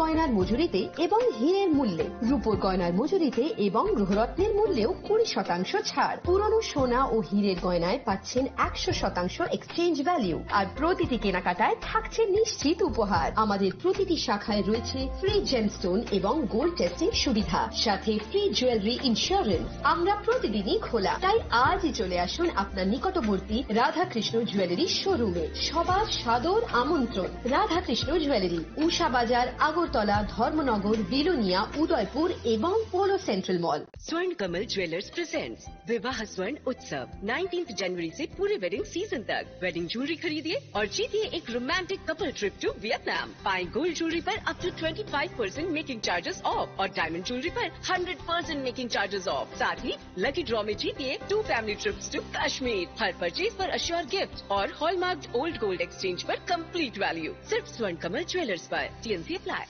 গয়নার মজুরিতে এবং হীরের মূল্যে, রূপোর গয়নার মজুরিতে এবং গ্রহরত্নের মূল্যেও 20% ছাড়। পুরনো সোনা ও হীরের গয়নায় পাচ্ছেন 100% এক্সচেঞ্জ ভ্যালু, আর প্রতিটি কেনাকাটায় থাকছে নিশ্চিত উপহার। আমাদের প্রতিটি শাখায় রয়েছে ফ্রি জেমস্টোন এবং গোল্ড টেস্টিং সুবিধা, সাথে ফ্রি জুয়েলারি ইন্স্যুরেন্স। আমরা প্রতিদিনই খোলা, তাই আজই চলে আসুন আপনার নিকটবর্তী রাধাকৃষ্ণ জুয়েলারি শোরুমে। সবার সাদর আমন্ত্রণ। রাধাকৃষ্ণ জুয়েলারি, উষা বাজার, আগরতলা, ধর্মনগর, বিলোনিয়া, উদয়পুর এবং पोलो सेंट्रल मॉल। स्वर्ण कमल ज्वेलर्स प्रेजेंट्स विवाह स्वर्ण उत्सव 19 जनवरी से पूरे वेडिंग सीजन तक। वेडिंग ज्वेलरी खरीदिए और जीतिए एक romantic couple trip to Vietnam. पाएं गोल्ड ज्वेलरी पर up to 25% making charges off और डायमंड ज्वेलरी पर 100% मेकिंग चार्जेस ऑफ। साथ ही लकी ड्रॉ में जीतिए 2 फैमिली ट्रिप्स टू कश्मीर। हर परचेज पर अश्योर गिफ्ट और हॉलमार्क ओल्ड गोल्ड एक्सचेंज पर कंप्लीट वैल्यू। सिर्फ स्वर्ण कमल ज्वेलर्स पर। TNC apply.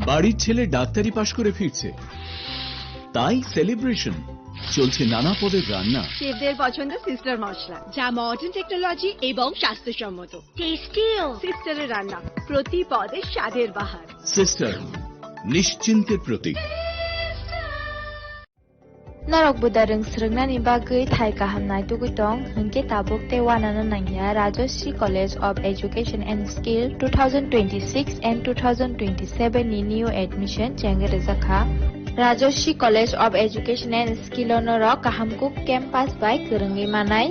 বাড়ির ছেলে ডাক্তারি পাশ করে ফিরছে, তাই সেলিব্রেশন চলছে নানা পদের রান্না। শেফদের পছন্দ সিস্টার মশলা, যা মডার্ন টেকনোলজি এবং স্বাস্থ্যসম্মত। টেস্টিও সিস্টারের রান্না, প্রতি পদে স্বাদের বাহার। Sister, নিশ্চিন্তের Pratik. Narok budareng srengna bagui thai kahamnai tugutong hingke tabuk te wanana nangya Rajoshi College of Education and Skill 2026 and 2027 ni new admission chengere zakha Rajoshi College of Education and Skill onoro kahamkuk campus by kerengi manai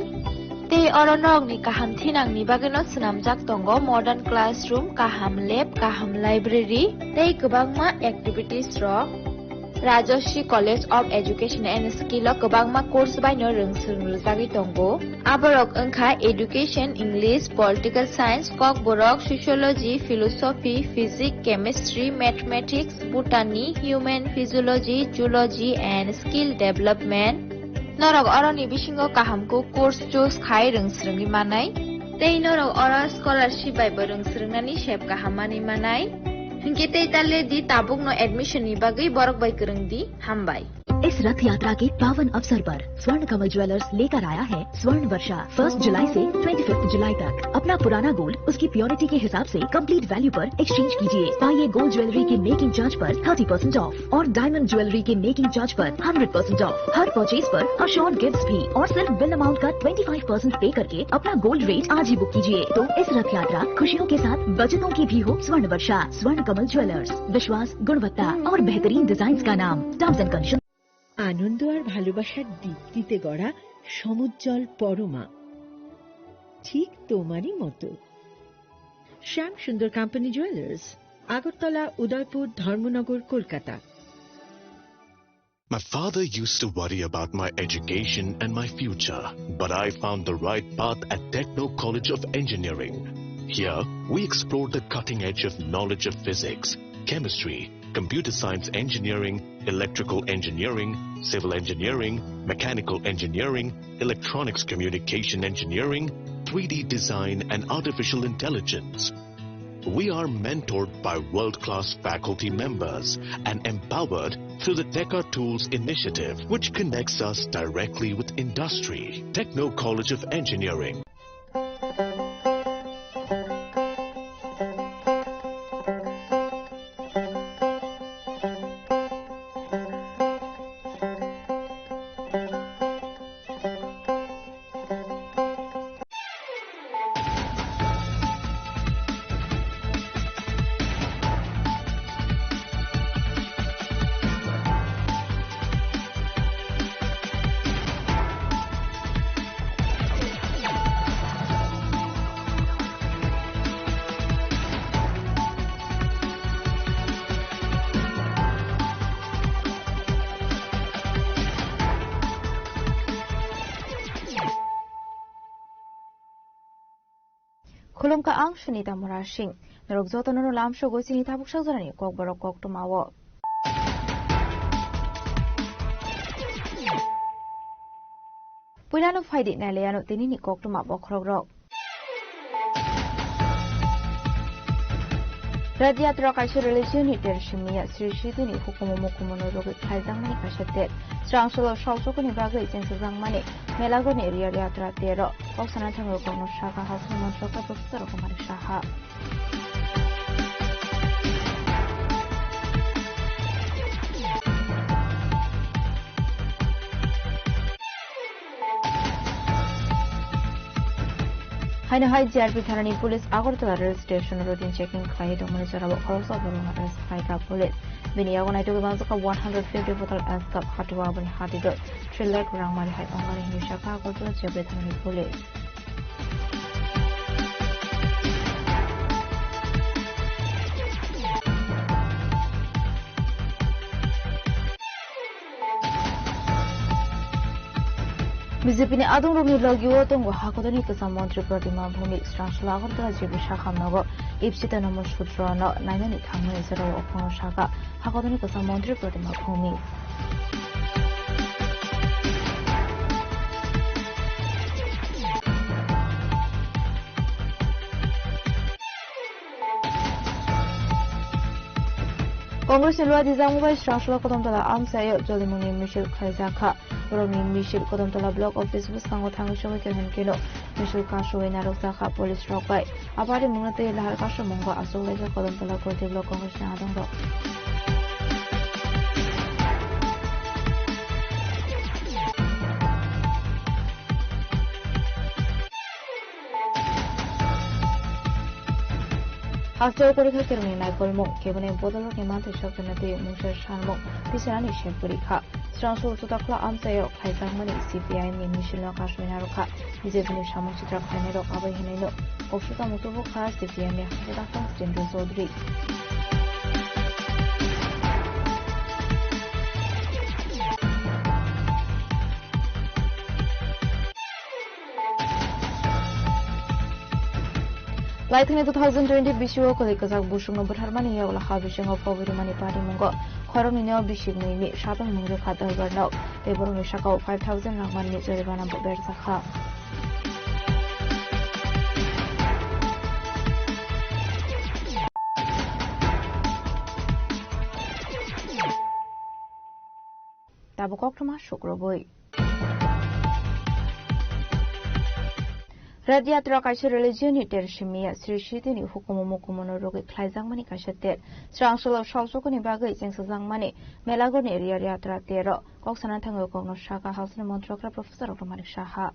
te oronok ni kaham thinang ni bageno snamjak tongo modern classroom, kaham lab, kaham library te gobangma activities rok Rajoshi College of Education and Skill o gobangma course by no rungsrungjagi tongo aborok engkha education, English, political science, kok borok sociology, philosophy, physics, chemistry, mathematics, botany, human physiology, zoology and skill development norok oroni bisingo kahamko course choose khai rungsrungi manai tei norok ora scholarship by rungsrungnani shep kahamani manai हिंके तेताले the Tabuk no admission नि बागई बरक by करंग दी हम by. इस रथ यात्रा के पावन अवसर पर स्वर्ण Kamal jewellers लेकर आया है स्वर्ण वर्षा 1 जुलाई से 25 जुलाई तक। अपना पुराना गोल्ड उसकी प्योरिटी के हिसाब से कंप्लीट वैल्यू पर एक्सचेंज कीजिए। पाइए गोल्ड ज्वेलरी के मेकिंग चार्ज पर 30% ऑफ और डायमंड ज्वेलरी के मेकिंग चार्ज पर 100% ऑफ। हर परचेज पर अश्योर्ड गिफ्ट्स भी और सिर्फ बिल अमाउंट का 25% पे करके अपना गोल्ड रेट आज ही बुक कीजिए। तो इस रथ यात्रा खुशियों के साथ बचतों की भी हो। स्वर्ण वर्षा, स्वर्ण कमल ज्वेलर्स, विश्वास, गुणवत्ता और बेहतरीन डिजाइन का नाम। Terms and condition. আনন্দ আর ভালোবাসার দীপ্তিতে গড়া সমুজ্জ্বল পরমা, ঠিক তোমারই মতো। শ্যাম সুন্দর company jewellers, Agartala, Udaipur, Dharmanagar, Kolkata. My father used to worry about my education and my future, but I found the right path at Techno College of Engineering. Here, we explored the cutting edge of knowledge of physics, chemistry, computer science engineering, electrical engineering, civil engineering, mechanical engineering, electronics communication engineering, 3D design and artificial intelligence. We are mentored by world-class faculty members and empowered through the Tekka Tools initiative, which connects us directly with industry. Techno College of Engineering. Khulum ka ang Sunita Murashing, narugzoto no lam shogo sinita bukshak zarani kok borok kok tumawo. Puinano faidi na leano tinini kok tumawo krogrok. Radyatra kaisho religion leadershipnya Sri Shiduni hukumu mukumono rogi kaizangmani kashatet. Srangsolo shalsokuni bagai sensazangmani melagoni area yatra tero. Oksana tango kono shaka hasu mantroka bukstaro kumari shaha. Haino Hai GRP Thanani Police Agartala Rail Station routine checking khai dongmani sarabo khorosa bolong arrest khai police bini agonai to banzaka 150 bottle asap hatwa bani hatido trailer rangmari hai ongari ni shaka agartala GRP Thanani Police BJP ने आदम रोगी लगियो तो हाकोदनी किसान मंत्री प्रतिमा भूमि श्रांशला अगरतला जिबि शाखा नगर Ipsit number सूत्र न नाइनानि थांनाय जेराव अखनो शाखा हाकोदनी किसान मंत्री प्रतिमा भूमि कांग्रेस ने लुआ दिजांगबाय श्रांशला कदमतला आमसाय जलिमुनि मिशेल खाइजाखा Romi Michel Kodomtola Block Office Buskango Tango Kehen Kilo Michel Kasho in Arosaka Police Rock by Abadi Munate Lahar Kasho Mongo Asolega Kodomtola Kote Block Congress Adongo After Korika Kermina Kolmo, Kevin and Bodolo Kemante Shokanati, Musha Shanmo, Pisani Shepurika. Transfer to Takla Amsayo, Kaizamani, CPI, Michel Kashminaroka, Izebini Shamuchitra Kanero, Abahinino, Oshuka Mutuvoka, CPM, Yahaka, Stendro Sodri. Lighting 2020 Bishu Kolikazak Bushung of Harmony of Habishing of Poverty Party Mungo, Koromino Bishing Mimi, Shapan Mungo Kata Gurnau, they brought me Shaka 5,000 Rahman Nizarivana Berzaka. Tabukokma Shukroboy. Radyatra Kashi religion Tershimia, Sri Shitini Hukumokumono Rogi Klaizangmani Kashater, Strangsolo Shalsokuni Baga, Zangmani, Melagoni Riatra Tero, Coxanatango Kono Shaka House in Montroka, Professor of Malik Shaha.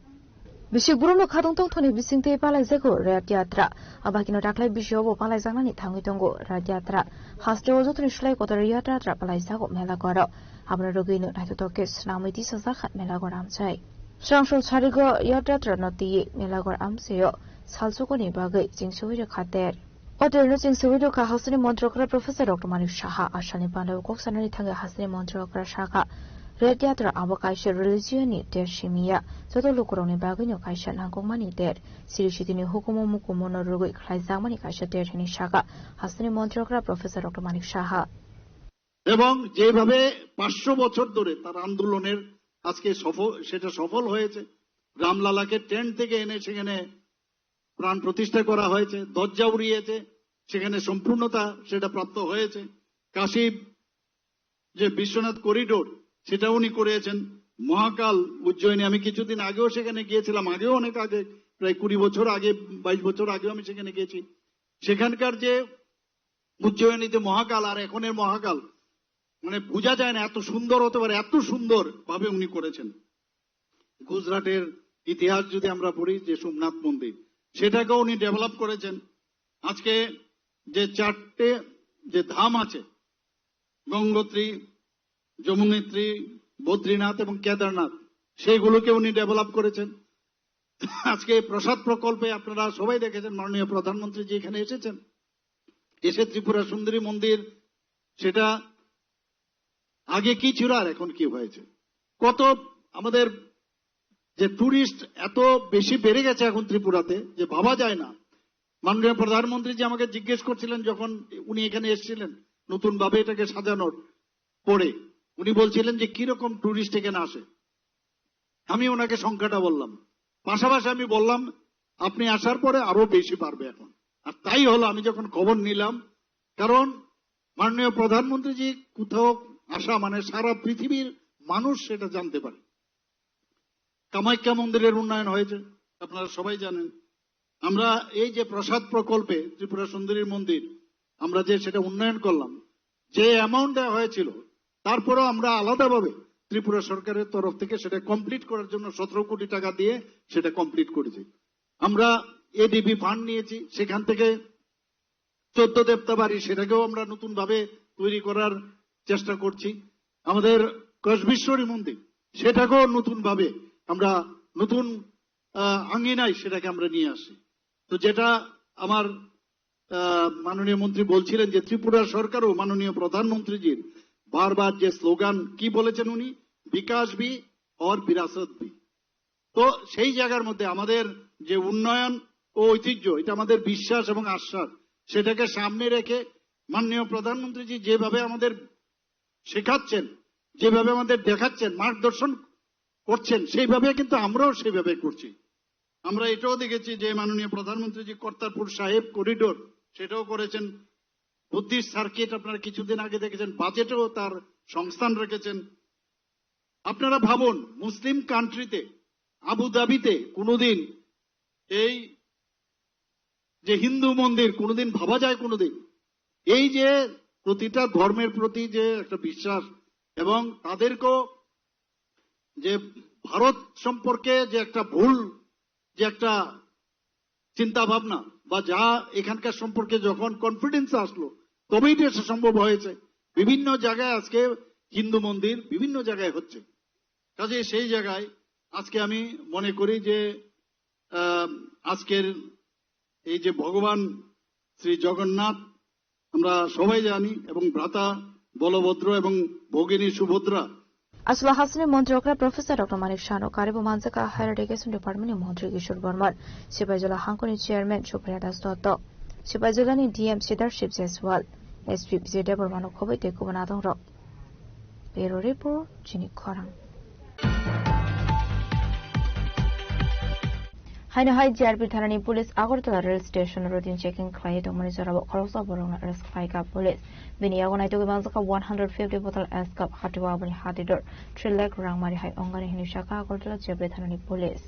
Bishop Bruno Kadonto Tony Bisinte Palazeko, Radyatra, Abakino Takla Bishop Palazangani Tangitongo, Radyatra, Hastro Shlake or Riatra Trapalazago Melagoro, Abrogino Natotokis, Namiti Sazahat Melagoram Sai. Strangshol Sarigo Yadatra Noti Melagor Amseo, Salsokoni Bagay, Singsuido Kater. Other nursing Suidoka Hasani Montrokra Professor Dr. Manu Shaha, Ashani Pando Coxanani Tanga Hasani Montrokra Shaka, Red Yatra Abakaisha Religioni Der Shimia, Soto Lukuroni Bagino Kaisha Nangomani Der, Sirishitini Hukumo Mukumono Rugi, Klaizamani Kaisha Der Shaka, Hasani Montrokra Professor Dr. Manu Shaha. এবং যেভাবে 500 বছর ধরে তার আন্দোলনের আজকে সেটা সফল হয়েছে রামলালাকে টেন্ট থেকে এনে সেখানে প্রাণ প্রতিষ্ঠা করা হয়েছে দরজা উড়িয়েছে সেখানে সম্পূর্ণতা সেটা প্রাপ্ত হয়েছে কাশী যে বিশ্বনাথ করিডোর সেটা উনি করেছেন মহাকাল উজ্জয়িনী আমি কিছুদিন আগেও সেখানে গিয়েছিলাম আগেও অনেক আগে প্রায় 20 বছর আগে 22 বছর আগেও আমি সেখানে গিয়েছি সেখানকার যে উজ্জয়িনীতে মহাকাল আর এখনের মহাকাল মানে বোঝা যায় না এত সুন্দর হতে পারে এত সুন্দর ভাবে উনি করেছেন গুজরাটের ইতিহাস যদি আমরা পড়ি যে সোমনাথ মন্দির সেটাকেও উনি ডেভেলপ করেছেন আজকে যে চারটে যে ধাম আছে গঙ্গোত্রী যমুনোত্রী বদ্রীনাথ এবং কেদারনাথ সেইগুলোকে উনি ডেভেলপ করেছেন আজকে প্রসাদ প্রকল্পে আপনারা সবাই দেখেছেন মাননীয় প্রধানমন্ত্রী জি এখানে এসেছেন এসে ত্রিপুরা সুন্দরী মন্দির সেটা আগে কি ছিল আর এখন কি হয়েছে কত আমাদের যে টুরিস্ট এত বেশি বেড়ে গেছে এখন ত্রিপুরাতে যে ভাবা যায় না মাননীয় প্রধানমন্ত্রী যে আমাকে জিজ্ঞেস করছিলেন যখন উনি এখানে এসেছিলেন নতুন ভাবে এটাকে সাজানোর পরে উনি বলছিলেন যে কি রকম টুরিস্ট এখানে আসে আমি ওনাকে সংখ্যাটা বললাম পাশাপাশি আমি বললাম আপনি আসার পরে আরো বেশি বাড়বে এখন আর তাই হলো আমি যখন খবর নিলাম কারণ মাননীয় প্রধানমন্ত্রী জি কোথাও আসা মানে সারা পৃথিবীর মানুষ সেটা জানতে পারে কামাখ্যা মন্দিরের উন্নয়ন হয়েছে আপনারা সবাই জানেন আমরা এই যে প্রসাদ প্রকল্পে ত্রিপুরা সুন্দরীর মন্দির আমরা যে সেটা উন্নয়ন করলাম যে অ্যামাউন্ট দেওয়া হয়েছিল তারপরেও আমরা আলাদাভাবে ত্রিপুরা সরকারের তরফ থেকে সেটা কমপ্লিট করার জন্য 17 কোটি টাকা দিয়ে সেটা কমপ্লিট করেছি আমরা এডিবি ফান্ড নিয়েছি, সেখান থেকে 14 দেবতাবাড়ি সেটাকেও আমরা নতুন ভাবে তৈরি করার চেষ্টা করছি। আমাদের কসবেশ্বরী মন্দির সেটাকেও নতুন ভাবে আমরা নতুন আঙ্গিনায় সেটাকে আমরা নিয়ে আসি। তো যেটা আমার মাননীয় মন্ত্রী বলছিলেন যে ত্রিপুরা সরকারও মাননীয় প্রধানমন্ত্রীজির বারবার যে স্লোগান কি বলেছেন উনি, বিকাশ ভি और বিরাসত ভি। তো সেই জায়গার মধ্যে আমাদের যে উন্নয়ন ও ঐতিহ্য, এটা আমাদের বিশ্বাস এবং আশ্বাস, সেটাকে সামনে রেখে মাননীয় প্রধানমন্ত্রীজি যেভাবে আমাদের শেখাচ্ছেন, যেভাবে আমাদের দেখাচ্ছেন, মার্গদর্শন করছেন, সেইভাবে কিন্তু আমরাও সেইভাবে করছি। আমরা এটাও দেখেছি যে মাননীয় প্রধানমন্ত্রীজি কর্তারপুর সাহেব করিডোর সেটাও করেছেন, বুদ্ধিস্ট সার্কিট আপনারা কিছুদিন আগে দেখেছেন, বাজেটেও তার সংস্থান রেখেছেন। আপনারা ভাবুন, মুসলিম কান্ট্রিতে আবুধাবিতে কোনোদিন এই যে হিন্দু মন্দির কোনোদিন ভাবা যায়? কোনোদিন এই যে প্রতিটা ধর্মের প্রতি যে একটা বিশ্বাস এবং তাদেরকেও যে ভারত সম্পর্কে যে একটা ভুল যে একটা চিন্তা ভাবনা বা যা এখানকার সম্পর্কে যখন কনফিডেন্স আসলো তবেই তো এটা সম্ভব হয়েছে। বিভিন্ন জায়গায় আজকে হিন্দু মন্দির বিভিন্ন জায়গায় হচ্ছে। কাজে সেই জায়গায় আজকে আমি মনে করি যে আজকের এই যে ভগবান শ্রী জগন্নাথ আমরা সবাই জানি এবং ভ্রাতা বলভদ্র এবং ভগিনী সুভদ্রা। আসলে হাসিনের মন্ত্রকরা প্রফেসর ডক্টর মানিক শানক এবং মানজাকা হায়ার এডুকেশন ডিপার্টমেন্টের মন্ত্রী কিশোর বর্মন, সিপাহী জেলা হাঙ্কনি চেয়ারম্যান সুপ্রিয়া দাস দত্ত, সিপাহী জেলানি ডিএম সিদারশিপ জেসওয়াল, এসপি বিজয় দেববর্মানো খবর দেখুবনা দং রক। ব্যুরো রিপোর্ট জিনিক খরাং। हाइनहाय जिआरपी थानानि police Agartala rail station routine checking खालाय दंमोन जेराव खरसा बरंना अरेस्ट खालायगा पुलिस बिनि आगनाय तोगै मानजाका 150 बटल एसकाप हाटिवा बनि हाटिदर 3 लाख रांमारि हाय अंगानि हिनि शाखा आगरतला जिआरपी थानानि पुलिस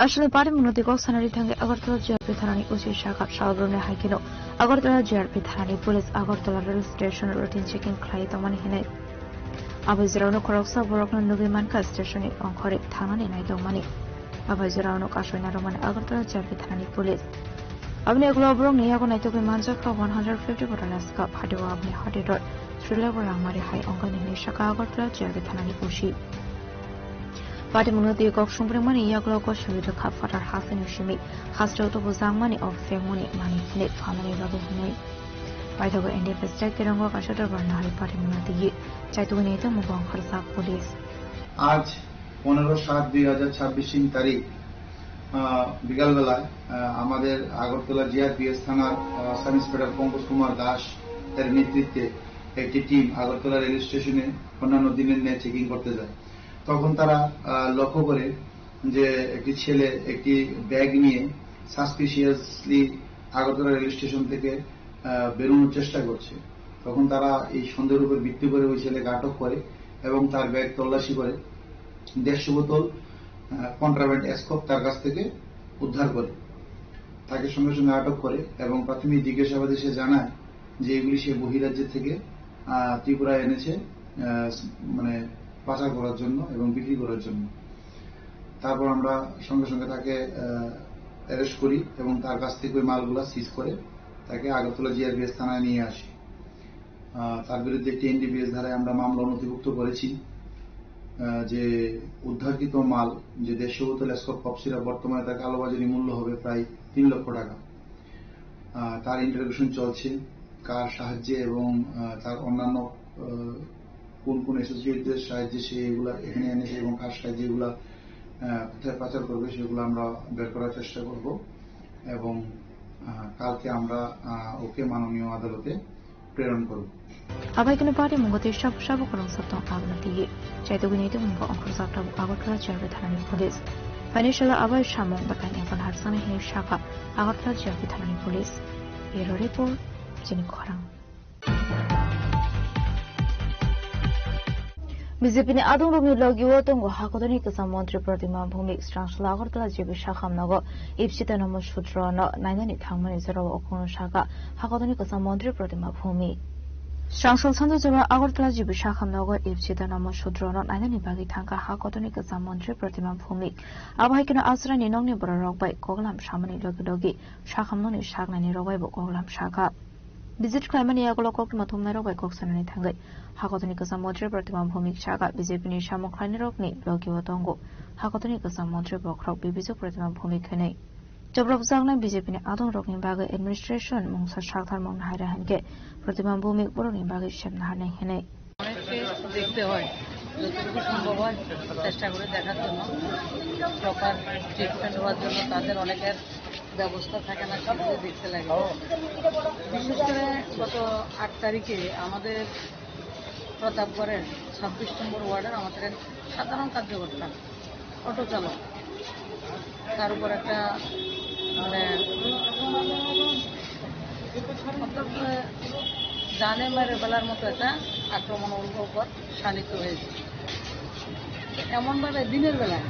আসলে পারে মনোদিক সানারি থাঙ্গে আগরতলা জিআরপি থানানি উচি শাখা সাগরনে হাইকিনো আগরতলা জিআরপি থানানি police Agartala rail station routine checking खालाय दंमोन हिने आबै जेरावनो खरसा बरंना नुगै मानका स्टेशननि अंखरे थानानि नाय दंमानि आबै जेरावनो कासयना रमान আগরতলা জিআরপি থানানি পুলিশ আপনি এগুলো অবরং নিয়ে আগো নাইতো মানজাকা 150 বটল এসকাপ হাটিওয়া আপনি হাটিডর 3 লাখ রাংমারি হাই অঙ্গনি হিনি শাখা আগরতলা জিআরপি থানানি পুশি পাটি মনোদি কক সম্প্রমাণে ইয়াগুলো ক সুবিধা খা ফাটার হাসিনি সিমি হাসটাও তো বুজাংমানি অফ ফেমনি মানি নে ফামানি বাবু হুনাই পাইথাগো এনডিএফএস টাইক তেরঙ্গ কাশাটার বর্ণা হাই পাটি মনোদি চাইতো নেতা মুগং খরসা পুলিশ আজ 15/7/2026 তারিখ বিকালবেলায় আমাদের আগরতলা জিআরপিএস থানার সাব ইন্সপেক্টর পঙ্কজ কুমার দাস এর নেতৃত্বে একটি টিম আগরতলা রেল স্টেশনে অন্যান্য দিনের ন্যায় চেকিং করতে যায়। তখন তারা লক্ষ্য করে যে একটি ছেলে একটি ব্যাগ নিয়ে সাসপিশিয়াসলি আগরতলা রেল স্টেশন থেকে বেরোনোর চেষ্টা করছে। তখন তারা এই সন্দেহের উপর ভিত্তি করে ওই ছেলেকে আটক করে এবং তার ব্যাগ তল্লাশি করে 150 বোতল কন্ট্রাব্যান্ড এসকপ তার কাছ থেকে উদ্ধার করে তাকে সঙ্গে সঙ্গে আটক করে এবং প্রাথমিক জিজ্ঞাসাবাদে সে জানায় যে এগুলি সে বহিরাজ্য থেকে ত্রিপুরা এনেছে মানে পাচার করার জন্য এবং বিক্রি করার জন্য। তারপর আমরা সঙ্গে সঙ্গে তাকে অ্যারেস্ট করি এবং তার কাছ থেকে ওই মালগুলা সিজ করে তাকে আগরতলা জিআরপিএস থানায় নিয়ে আসি। তার বিরুদ্ধে একটি এনডিপিএস ধারায় আমরা মামলা নথিভুক্ত করেছি যে উদ্ধারকৃত মাল যে 150 বোতল এসকপ কফ সিরাপ বর্তমানে তার কালোবাজারি মূল্য হবে প্রায় 3 লক্ষ টাকা। তার ইন্টারোগেশন চলছে কার সাহায্যে এবং তার অন্যান্য কোন কোন অ্যাসোসিয়েটদের সাহায্যে সে এগুলা এখানে এনেছে এবং কার সাহায্যে এগুলা কোথায় পাচার করবে সেগুলো আমরা বের করার চেষ্টা করব এবং কালকে আমরা ওকে মাননীয় আদালতে প্রেরণ করব। আবাইকনে পারে মুগতে সব করং সপ্তাহ আগনা দিয়ে চাইতোগি নেতে মুগ অঙ্কুর সাকটা আগরতলা জিআরপি থানানি পুলিশ ফাইনান্সিয়াল আবাই সামং বাতানি এখন হারসানে হে শাখা আগরতলা জিআরপি থানানি পুলিশ ব্যুরো রিপোর্ট জিনি খরাং। বিজেপি নে আদং রঙি লগিও তঙ্গ হাকদনি কিসান মন্ত্রী প্রতিমা ভূমি স্ট্রাংশলা আগরতলা জিবি শাখামনগো ইপসিতা নম্বর সূত্র নাইনানি থাংমানি জেরাও অকোন শাখা হাকদনি কিসান মন্ত্রী প্রতিমা ভূমি Strangsul Sandu Jaba Agartala Jibu Shakhamnagar Ibchida Nama Shudronot Nainani Bagi Thanka Hakotoni Kasam Montri Pratima Bhumik Abhaikina Asrani Nongni Borok by Koglam Shamani Logidogi Shakhamnoni Shagnani Rogai Koglam Shaka Visit Klamani Agolok Matumero by Koksanani Tangai Hakotoni Kasam Montri Pratima Bhumik Shaka Bizipini Shamokrani Rokni Logi Watongo Hakotoni Kasam Montri Bokrok Bibizu Pratima Bhumik Jobrok Zagna BJP Adon Rokin Baga Administration Mungsa Shaktar Mon Harahanke Pratima Bhumik Borokin Baga Shem Hane Hene দেখতে হয় যতটুকু সম্ভব হয় চেষ্টা করে দেখার জন্য proper treatment হওয়ার জন্য তাদের অনেকের ব্যবস্থা থাকে না সেগুলো দেখতে লাগে বিশেষ করে গত 8 তারিখে আমাদের প্রতাপগড়ের 26 নম্বর ওয়ার্ডের আমাদের সাধারণ কার্যকর্তা অটো চালক তার উপর একটা মানে জানে মেরে বেলার মতো একটা আক্রমণ উপর শানিত হয়েছে এমনভাবে দিনের বেলায়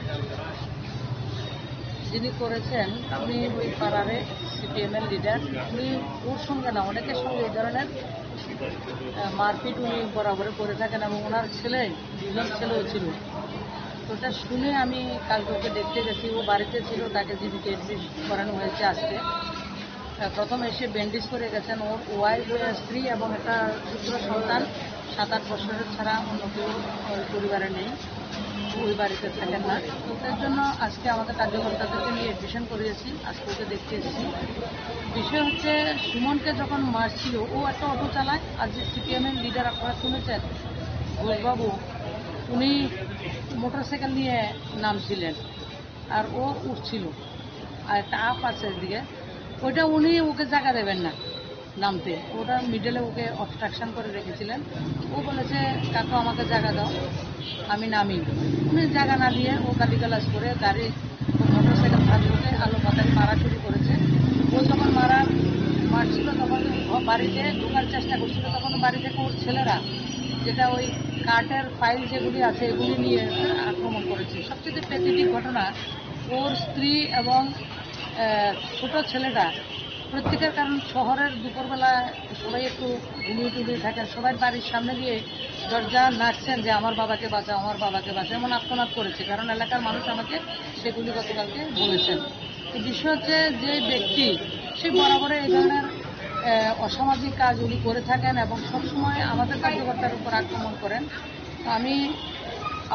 যিনি করেছেন উনি ওই পাড়ারে সিপিএমের লিডার উনি ওর সঙ্গে না অনেকের সঙ্গে এই ধরনের মারপিট উনি বরাবরে করে থাকেন এবং ওনার ছেলে 2 ছেলেও ছিল তো এটা শুনে আমি কালকে ওকে দেখতে গেছি ও বাড়িতে ছিল তাকে জীবিকা এডমিট করানো হয়েছে আজকে প্রথম এসে ব্যান্ডেজ করে গেছেন ওর ওয়াইফ স্ত্রী এবং একটা পুত্র সন্তান 7-8 বছরের ছাড়া অন্য কেউ পরিবারে নেই ওই বাড়িতে থাকেন না তো তার জন্য আজকে আমাদের কার্যকর্তাদেরকে নিয়ে এডমিশন করিয়েছি আজকে ওকে দেখতে এসেছি বিষয় হচ্ছে সুমনকে যখন মারছিল ও একটা অটো চালায় আর যে সিপিএমের লিডার আপনারা শুনেছেন ঘোষবাবু উনি মোটরসাইকেল নিয়ে নামছিলেন আর ও উঠছিল আর একটা আপ আছে এদিকে ওইটা উনি ওকে জায়গা দেবেন না নামতে ওটা মিডলে ওকে অবস্ট্রাকশন করে রেখেছিলেন ও বলেছে কাকু আমাকে জায়গা দাও আমি নামি উনি জায়গা না দিয়ে ও গালিগালাজ করে গাড়ি মোটরসাইকেল থাকতে আলো পাতায় মারা শুরু করেছে ও যখন মারছিল তখন বাড়িতে ঢোকার চেষ্টা করছিল তখন বাড়ি থেকে ওর ছেলেরা যেটা ওই কার্টের ফাইল যেগুলি আছে এগুলি নিয়ে আক্রমণ করেছে সবচেয়ে প্যাথেটিক ঘটনা ওর স্ত্রী এবং ছোট ছেলেটা প্রত্যেকের কারণ শহরের দুপুরবেলা সবাই একটু ঘুমিয়ে থাকেন সবাই বাড়ির সামনে গিয়ে দরজা নাচছেন যে আমার বাবাকে বাঁচাও আমার বাবাকে বাঁচাও এমন আত্মনাদ করেছে কারণ এলাকার মানুষ আমাকে সেগুলি গতকালকে বলেছেন তো বিষয় হচ্ছে যে ব্যক্তি সে বরাবরে এই ধরনের অসামাজিক কাজ উনি করে থাকেন এবং সবসময় আমাদের কার্যকর্তার উপর আক্রমণ করেন আমি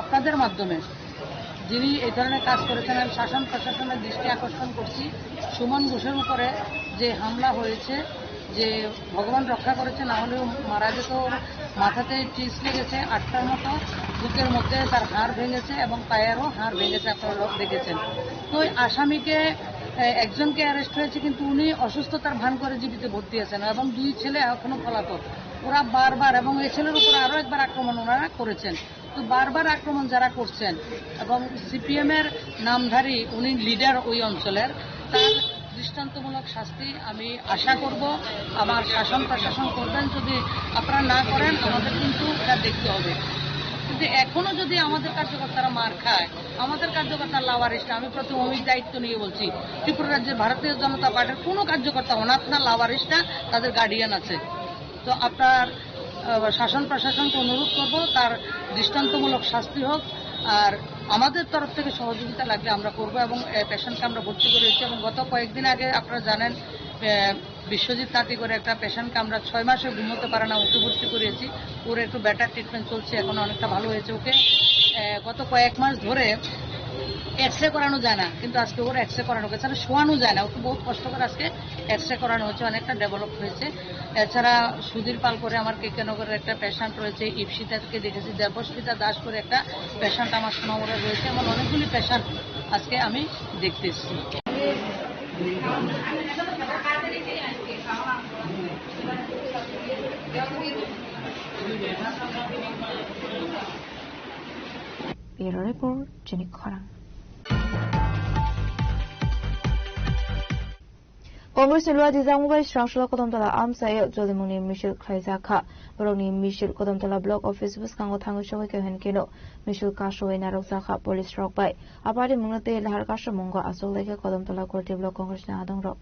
আপনাদের মাধ্যমে যিনি এই ধরনের কাজ করেছেন আমি শাসন প্রশাসনের দৃষ্টি আকর্ষণ করছি সুমন ঘোষের উপরে যে হামলা হয়েছে যে ভগবান রক্ষা করেছে না হলেও মারা যেত মাথাতে চিজ লেগেছে 8টার মতো বুকের মধ্যে তার হাড় ভেঙেছে এবং পায়েরও হাড় ভেঙেছে আপনারা দেখেছেন তো ওই আসামিকে একজনকে অ্যারেস্ট হয়েছে কিন্তু উনি অসুস্থতার ভান করে জীবিত ভর্তি আছেন এবং 2 ছেলে এখনো পলাতক ওরা বারবার এবং এই ছেলের উপর আরও একবার আক্রমণ ওনারা করেছেন তো বারবার আক্রমণ যারা করছেন এবং সিপিএমের নামধারী উনি লিডার ওই অঞ্চলের তার দৃষ্টান্তমূলক শাস্তি আমি আশা করব আমার শাসন প্রশাসন করবেন যদি আপনারা না করেন আমাদের কিন্তু এটা দেখতে হবে কিন্তু এখনো যদি আমাদের কার্যকর্তারা মার খায় আমাদের কার্যকর্তা লাওয়ারিস্ট আমি প্রথম দায়িত্ব নিয়ে বলছি ত্রিপুরা রাজ্যের ভারতীয় জনতা পার্টির কোনো কার্যকর্তা অনাথ না লাওয়ারিস্টরা তাদের গার্ডিয়ান আছে তো আপনার শাসন প্রশাসনকে অনুরোধ করব তার দৃষ্টান্তমূলক শাস্তি হোক আর আমাদের তরফ থেকে সহযোগিতা লাগলে আমরা করব এবং পেশেন্টকে আমরা ভর্তি করেছি এবং গত কয়েকদিন আগে আপনারা জানেন বিশ্বজিৎ তাঁতি করে একটা পেশেন্টকে আমরা 6 মাসে ঘুমোতে পারে না ওকে ভর্তি করেছি ওর একটু বেটার ট্রিটমেন্ট চলছে এখন অনেকটা ভালো হয়েছে ওকে গত কয়েক মাস ধরে এক্সরে করানো যায় না কিন্তু আজকে ওর এক্সরে করানো গেছে শোয়ানো যায় না ওকে বহুত কষ্ট করে আজকে এক্সরে করানো হচ্ছে অনেকটা ডেভেলপ হয়েছে এছাড়া সুধীর পাল করে আমার কেকেনগরের একটা পেশেন্ট রয়েছে ইপসিতাকে দেখেছি দেবস্মিতা দাস করে একটা পেশেন্ট আমার সোনামুড়ে রয়েছে এমন অনেকগুলি পেশেন্ট আজকে আমি দেখতে এসেছি Bureau Report, Jenik Khorang. Congress Lua Dizangway Strangshla Kodomtala Amsaya Jolimuni Michel Klaizaka, Boroni Michel Kodomtala Block Office Viskango Tango Shawake Henkino, Michel Kasho in Arosaka Police Rock by Abadi Munate Laharkasha Mungo Asoleke Kodomtala Court Block Congress Nadong Rock.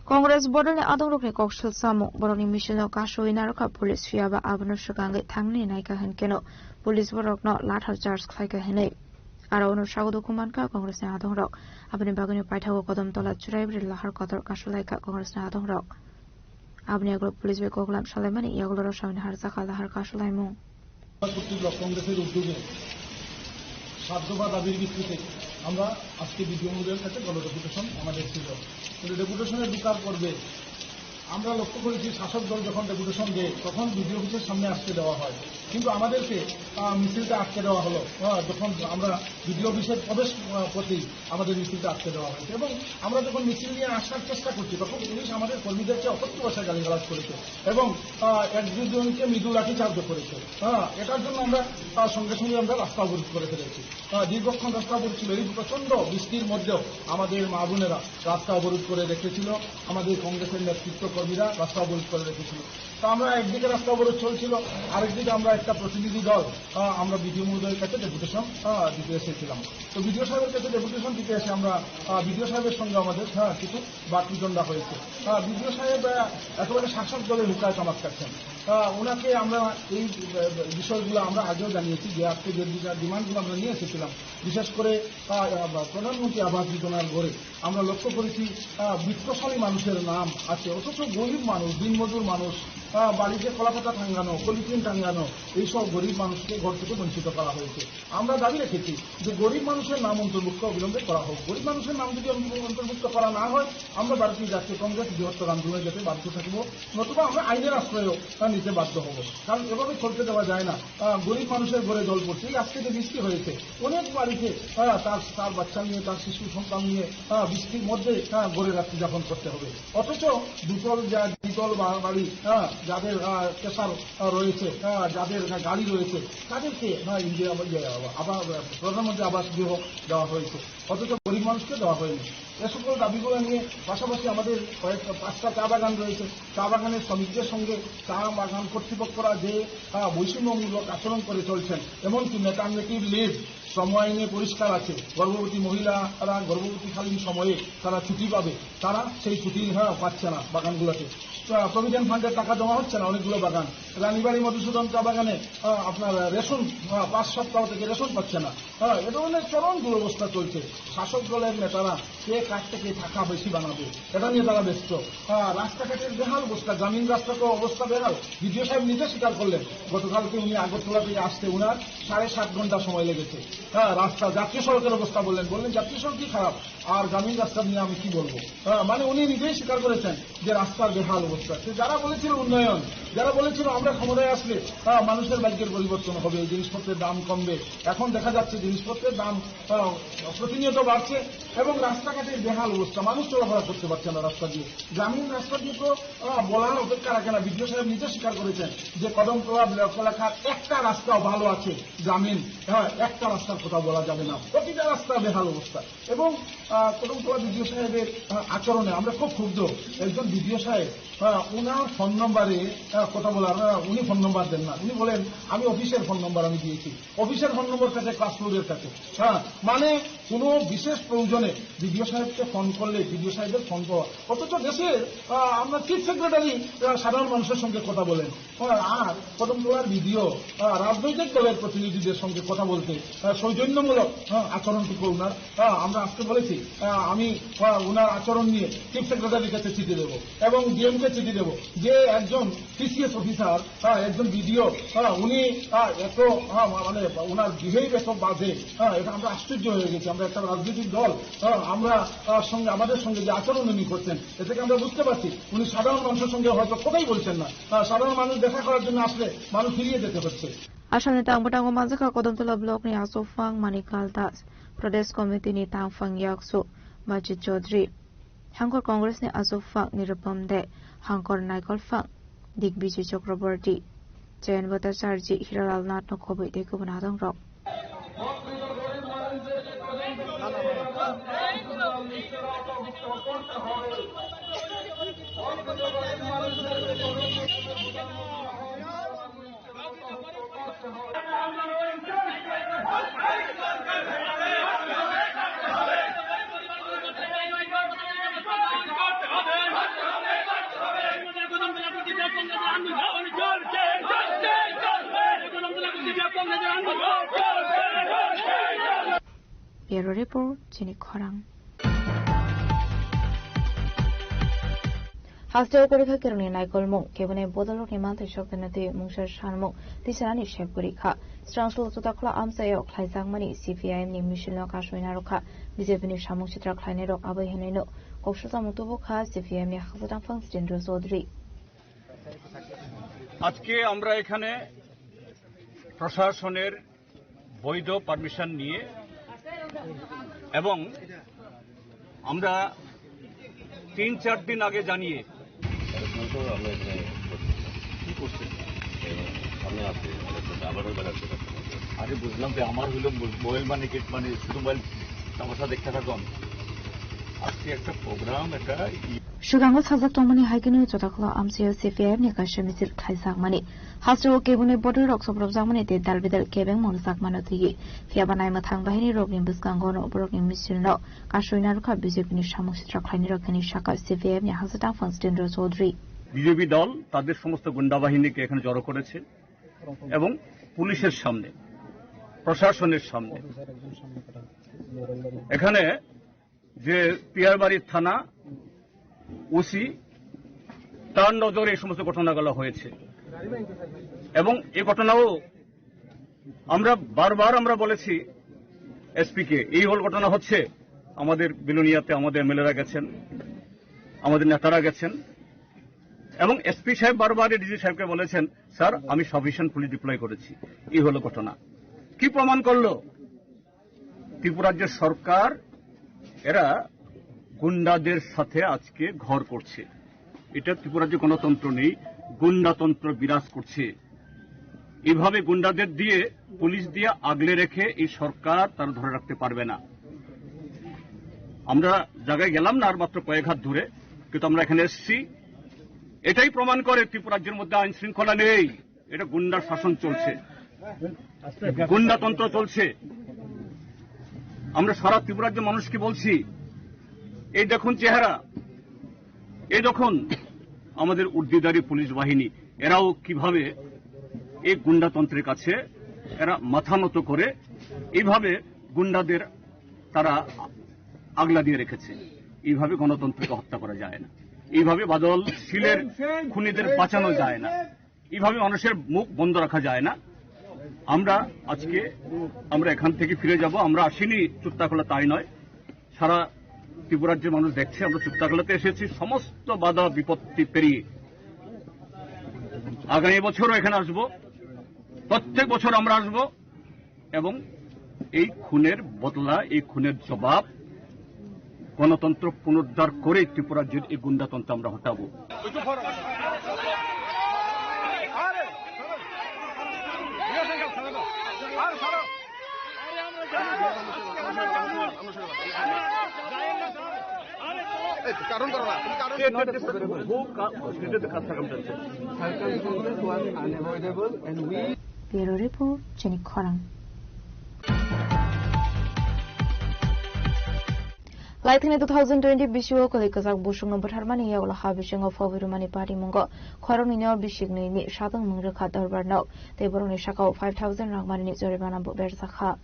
Congress Board ni adong rokne kokshil samu borokni missiono kasoi narokha police fiaba abano shukange thangni naika henkeno police borok no lathar charge khlaika henei aro ono sagodo kumanka Congress ni adong rok abani bagani paithago kodam tola churaibri lahar kotor kasulaika Congress ni adong rok abani agro police be koklam salemani yagulo samin harza khala har kasulaimu কংগ্রেসের উদ্যোগে সাধ্যবা দাবির ভিত্তিতে আমরা আজকে BDO মহোদয়ের কাছে গণডেপুটেশন আমাদের ছিল। কিন্তু ডেপুটেশনের বিচার করবে আমরা লক্ষ্য করেছি শাসক দল যখন ডেপুটেশন দেয় তখন বিডিও অফিসের সামনে আসতে দেওয়া হয়, কিন্তু আমাদেরকে মিছিলটা আটকে দেওয়া হলো। যখন আমরা বিডিও অফিসের প্রবেশ প্রতি আমাদের মিছিলটা আটকে দেওয়া হয়েছে এবং আমরা যখন মিছিল নিয়ে আসার চেষ্টা করছি তখন পুলিশ আমাদের কর্মীদেরকে অকথ্য ভাষায় গালিগালাজ করেছে এবং এক দুজনকে মৃদু লাঠিচার্জ করেছে। এটার জন্য আমরা সঙ্গে সঙ্গে আমরা রাস্তা অবরোধ করে ফেলেছি। দীর্ঘক্ষণ রাস্তা অবরোধ ছিল, এই প্রচন্ড বৃষ্টির মধ্যেও আমাদের মা বোনেরা রাস্তা অবরোধ করে রেখেছিল, আমাদের কংগ্রেসের নেতৃত্ব কর্মীরা রাস্তা অবরোধ করে রেখেছিল। তো আমরা একদিকে রাস্তা অবরোধ চলছিল, আরেকদিকে আমরা একটা প্রতিনিধি দল আমরা বিডিও মহোদয়ের কাছে ডেপুটেশন দিতে এসেছিলাম। তো বিডিও সাহেবের কাছে ডেপুটেশন দিতে এসে আমরা বিডিও সাহেবের সঙ্গে আমাদের কিছু বাকবিতণ্ডা হয়েছে। বিডিও সাহেব একেবারে শাসক দলের হুকায় কামাত কাটছেন। ওনাকে আমরা এই বিষয়গুলো আমরা আগেও জানিয়েছি যে আজকে যে ডিমান্ডগুলো আমরা নিয়ে এসেছিলাম, বিশেষ করে প্রধানমন্ত্রী আবাস যোজনার ঘরে আমরা লক্ষ্য করেছি বিত্তশালী মানুষের নাম আছে, অথচ গরিব মানুষ, দিনমজুর মানুষ, বাড়িতে কলাপাতা টাঙ্গানো, পলিথিন টাঙ্গানো, এইসব গরিব মানুষকে ঘর থেকে বঞ্চিত করা হয়েছে। আমরা দাবি রেখেছি যে গরিব মানুষের নাম অন্তর্ভুক্ত অবিলম্বে করা হোক। গরিব মানুষের নাম যদি অন্তর্ভুক্ত করা না হয় আমরা ভারতীয় জাতীয় কংগ্রেস বৃহত্তর আন্দোলনে যেতে বাধ্য থাকবো, নতুবা আমরা আইনের আশ্রয়ও নিতে বাধ্য হব। কারণ এভাবে চলতে দেওয়া যায় না। গরিব মানুষের ঘরে জল পড়ছে। আজকে যে বৃষ্টি হয়েছে, অনেক বাড়িতে তার বাচ্চা নিয়ে, তার শিশু সন্তান নিয়ে বৃষ্টির মধ্যে ঘরে রাত্রি যাপন করতে হবে, অথচ দ্বিতল বাড়ি যাদের প্রেসার রয়েছে, যাদের গাড়ি রয়েছে, তাদেরকে প্রধানমন্ত্রী আবাস গৃহ দেওয়া হয়েছে, অথচ গরিব মানুষকে দেওয়া হয়নি। এ সকল দাবিগুলো নিয়ে পাশাপাশি আমাদের 5টা চা বাগান রয়েছে। চা বাগানের শ্রমিকদের সঙ্গে চা বাগান কর্তৃপক্ষরা যে বৈষম্যমূলক আচরণ করে চলছেন, এমনকি ম্যাটারনিটি লিভ শ্রম আইনে পরিষ্কার আছে, গর্ভবতী মহিলারা গর্ভবতীকালীন সময়ে তারা ছুটি পাবে, তারা সেই ছুটি পাচ্ছে না বাগানগুলোতে। প্রভিডেন্ট ফান্ডের টাকা জমা হচ্ছে না অনেকগুলো বাগান। রানীবাড়ি মধুসূদন চা বাগানে আপনার রেশন 5 সপ্তাহ থেকে রেশন পাচ্ছে না। এ ধরনের চরম দুরবস্থা চলছে। শাসক দলের নেতারা কে কাছ থেকে টাকা বেশি বানাবে এটা নিয়ে তারা ব্যস্ত। রাস্তাঘাটের বেহাল অবস্থা, গ্রামীণ রাস্তার অবস্থা বেহাল। বিডিও সাহেব নিজে স্বীকার করলেন, গতকালকে উনি আগরতলা থেকে আসতে উনার 7.5 ঘন্টা সময় লেগেছে। রাস্তা, জাতীয় সড়কের অবস্থা বললেন জাতীয় সড়কই খারাপ, আর গ্রামীণ রাস্তা নিয়ে আমি কি বলবো। মানে উনি নিজেই স্বীকার করেছেন যে রাস্তার বেহাল অবস্থা। যারা বলেছিল উন্নয়ন, যারা বলেছিল আমরা ক্ষমতায় আসলে মানুষের ভাগ্যের পরিবর্তন হবে, জিনিসপত্রের দাম কমবে, এখন দেখা যাচ্ছে জিনিসপত্রের দাম প্রতিনিয়ত বাড়ছে এবং রাস্তাঘাটের বেহাল অবস্থা, মানুষ চলাফেরা করতে পারছে না রাস্তা দিয়ে। গ্রামীণ রাস্তা দিয়ে তো বলার অপেক্ষা রাখে না। বিডিও সাহেব নিজে স্বীকার করেছেন যে কদমতলা ব্লক এলাকার একটা রাস্তাও ভালো আছে গ্রামীণ, একটা রাস্তার কথা বলা যাবে না, প্রতিটা রাস্তা বেহাল অবস্থা। এবং কদমতলা বিডিও সাহেবের আচরণে আমরা খুব ক্ষুব্ধ। একজন বিডিও সাহেব উনার ফোন নম্বরে কথা বলার, উনি ফোন নম্বর দেন না, উনি বলেন আমি অফিসের ফোন নম্বর আমি দিয়েছি, অফিসের ফোন নম্বর কাছে ক্লাস ফ্লোরের কাছে। মানে কোনো বিশেষ প্রয়োজনে বিডিও সাহেবকে ফোন করলে বিডিও সাহেবের ফোন পাওয়া, অথচ দেশের আমরা চিফ সেক্রেটারি সাধারণ মানুষের সঙ্গে কথা বলেন। আর কদমতলার বিডিও রাজনৈতিক দলের প্রতিনিধিদের সঙ্গে কথা বলতে সৌজন্যমূলক আচরণটুকু উনার, আমরা আজকে বলেছি আমি উনার আচরণ নিয়ে চিফ সেক্রেটারির কাছে চিঠি দেবো এবং ডিএমকে চিঠি দেবো যে একজন টিসিএস অফিসার, একজন বিডিও, উনি এত মানে উনার বিহেভ এত বাজে, এটা আমরা আশ্চর্য হয়ে গেছি। আমরা একটা রাজনৈতিক দল, আমরা আমাদের সঙ্গে যে আচরণ উনি করছেন এ থেকে আমরা বুঝতে পারছি উনি সাধারণ মানুষের সঙ্গে হয়তো কথাই বলছেন না। সাধারণ মানুষ দেখা করার জন্য আসলে মানুষ ফিরিয়ে যেতে হচ্ছে। Asal ni tang manjaka Kodamtola blok ni Asofang Manikal Das, Pradesh Committee ni Tangfang Yaksu, Majid Chaudhry, Hangkor Congress ni Asofang ni Repam De, Hangkor Naikol Fang, Digbijay Chakraborty, Jayan Bhattacharjee, Hiralal Nath Nokhobai Dekubun Hadang Rok. Bureau Report, Jenik Khorang. Hostel Korika Kirni Naikol Mung, Kevin Bodolo Himanta Shokanati, Mungsha Sharmung, Tisani Shep Kurika, Strangsul Tutakla Amsayo, Klaisangmani, CPIM, Mission Lokashwinaroka, Vizepini Shamu Chitra Kleinero, Abahenino, Koshusamutubuka, CPIM Yahafutan Function Rosodri. আজকে আমরা এখানে প্রশাসনের বৈধ permission নিয়ে এবং আমরা 3-4 দিন আগে জানিয়ে আরে বুঝলাম যে আমার হইল মোবাইল মানে গেট মানে শুধু মোবাইল তামাশা দেখতে থাকুন আজকে একটা প্রোগ্রাম একটা Shugango Hazak Tomani Hikenu Jotakla Amsio CPM Nikashemisil Kaisakmani. Hasro Kebune Border Rocks of Zamani, Dalvidal Kevin Monosakmanoti, Fiabanai Matang Bahini Rogin Buskangono, Broken Mission, Kashuinaruka, Bizipini Shamustra Kainirokani Shaka, CPM Yahazata Fonstendro Sodri. BJP দল তাদের সমস্ত গুন্ডা বাহিনীকে এখানে জড়ো করেছে এবং পুলিশের সামনে প্রশাসনের সামনে এখানে যে পিয়ারবাড়ির থানা ওসি তার নজরে এই সমস্ত ঘটনাগুলো হয়েছে এবং এই ঘটনাও আমরা বারবার আমরা বলেছি এসপি কে এই হল ঘটনা হচ্ছে আমাদের বিলোনিয়াতে আমাদের এমএলএরা গেছেন আমাদের নেতারা গেছেন এবং এসপি সাহেব বারবার ডিজি সাহেবকে বলেছেন স্যার আমি সাফিসিয়েন্ট পুলিশ ডিপ্লয় করেছি এই হল ঘটনা কি প্রমাণ করলো ত্রিপুরা রাজ্যের সরকার এরা গুন্ডাদের সাথে আজকে ঘর করছে এটা ত্রিপুরা রাজ্যে গণতন্ত্র নেই গুন্ডাতন্ত্র বিরাজ করছে এইভাবে গুন্ডাদের দিয়ে পুলিশ দিয়ে আগলে রেখে এই সরকার তারা ধরে রাখতে পারবে না আমরা জায়গায় গেলাম না আর মাত্র কয়েক হাত দূরে কিন্তু আমরা এখানে এসেছি এটাই প্রমাণ করে ত্রিপুরা রাজ্যের মধ্যে আইন শৃঙ্খলা নেই এটা গুন্ডার শাসন চলছে গুন্ডাতন্ত্র চলছে আমরা সারা ত্রিপুরা রাজ্যের মানুষকে বলছি এই দেখুন চেহারা এই দেখুন আমাদের উর্দিদারি পুলিশ বাহিনী এরাও কিভাবে এই গুন্ডাতন্ত্রের কাছে এরা মাথা নত করে এইভাবে গুন্ডাদের তারা আগলা দিয়ে রেখেছে এইভাবে গণতন্ত্রকে হত্যা করা যায় না এইভাবে বাদল শিলের খুনিদের বাঁচানো যায় না এইভাবে মানুষের মুখ বন্ধ রাখা যায় না আমরা এখান থেকে ফিরে যাব আমরা আসিনি চুত্তাখোলা তাই নয় সারা ত্রিপুরা রাজ্যের মানুষ দেখছে আমরা চুত্তাখোলাতে এসেছি সমস্ত বাধা বিপত্তি পেরিয়ে আগামী বছরও এখানে আসব প্রত্যেক বছর আমরা আসব এবং এই খুনের বদলা এই খুনের জবাব গণতন্ত্র পুনরুদ্ধার করে ত্রিপুরা রাজ্যের এই গুন্ডাতন্ত্র আমরা হটাবো কারণ করো না Bureau Report, Jenik Khorang. Laithine 2020 Bishuo Kolikazak Bushung Butharmani Yawla Habishing of Overmani Party Mungo, Koronino Bishigni, Shatan Mungraka Darbarno, they were only Shaka 5,000 Rangmani Zoribana Berzaka.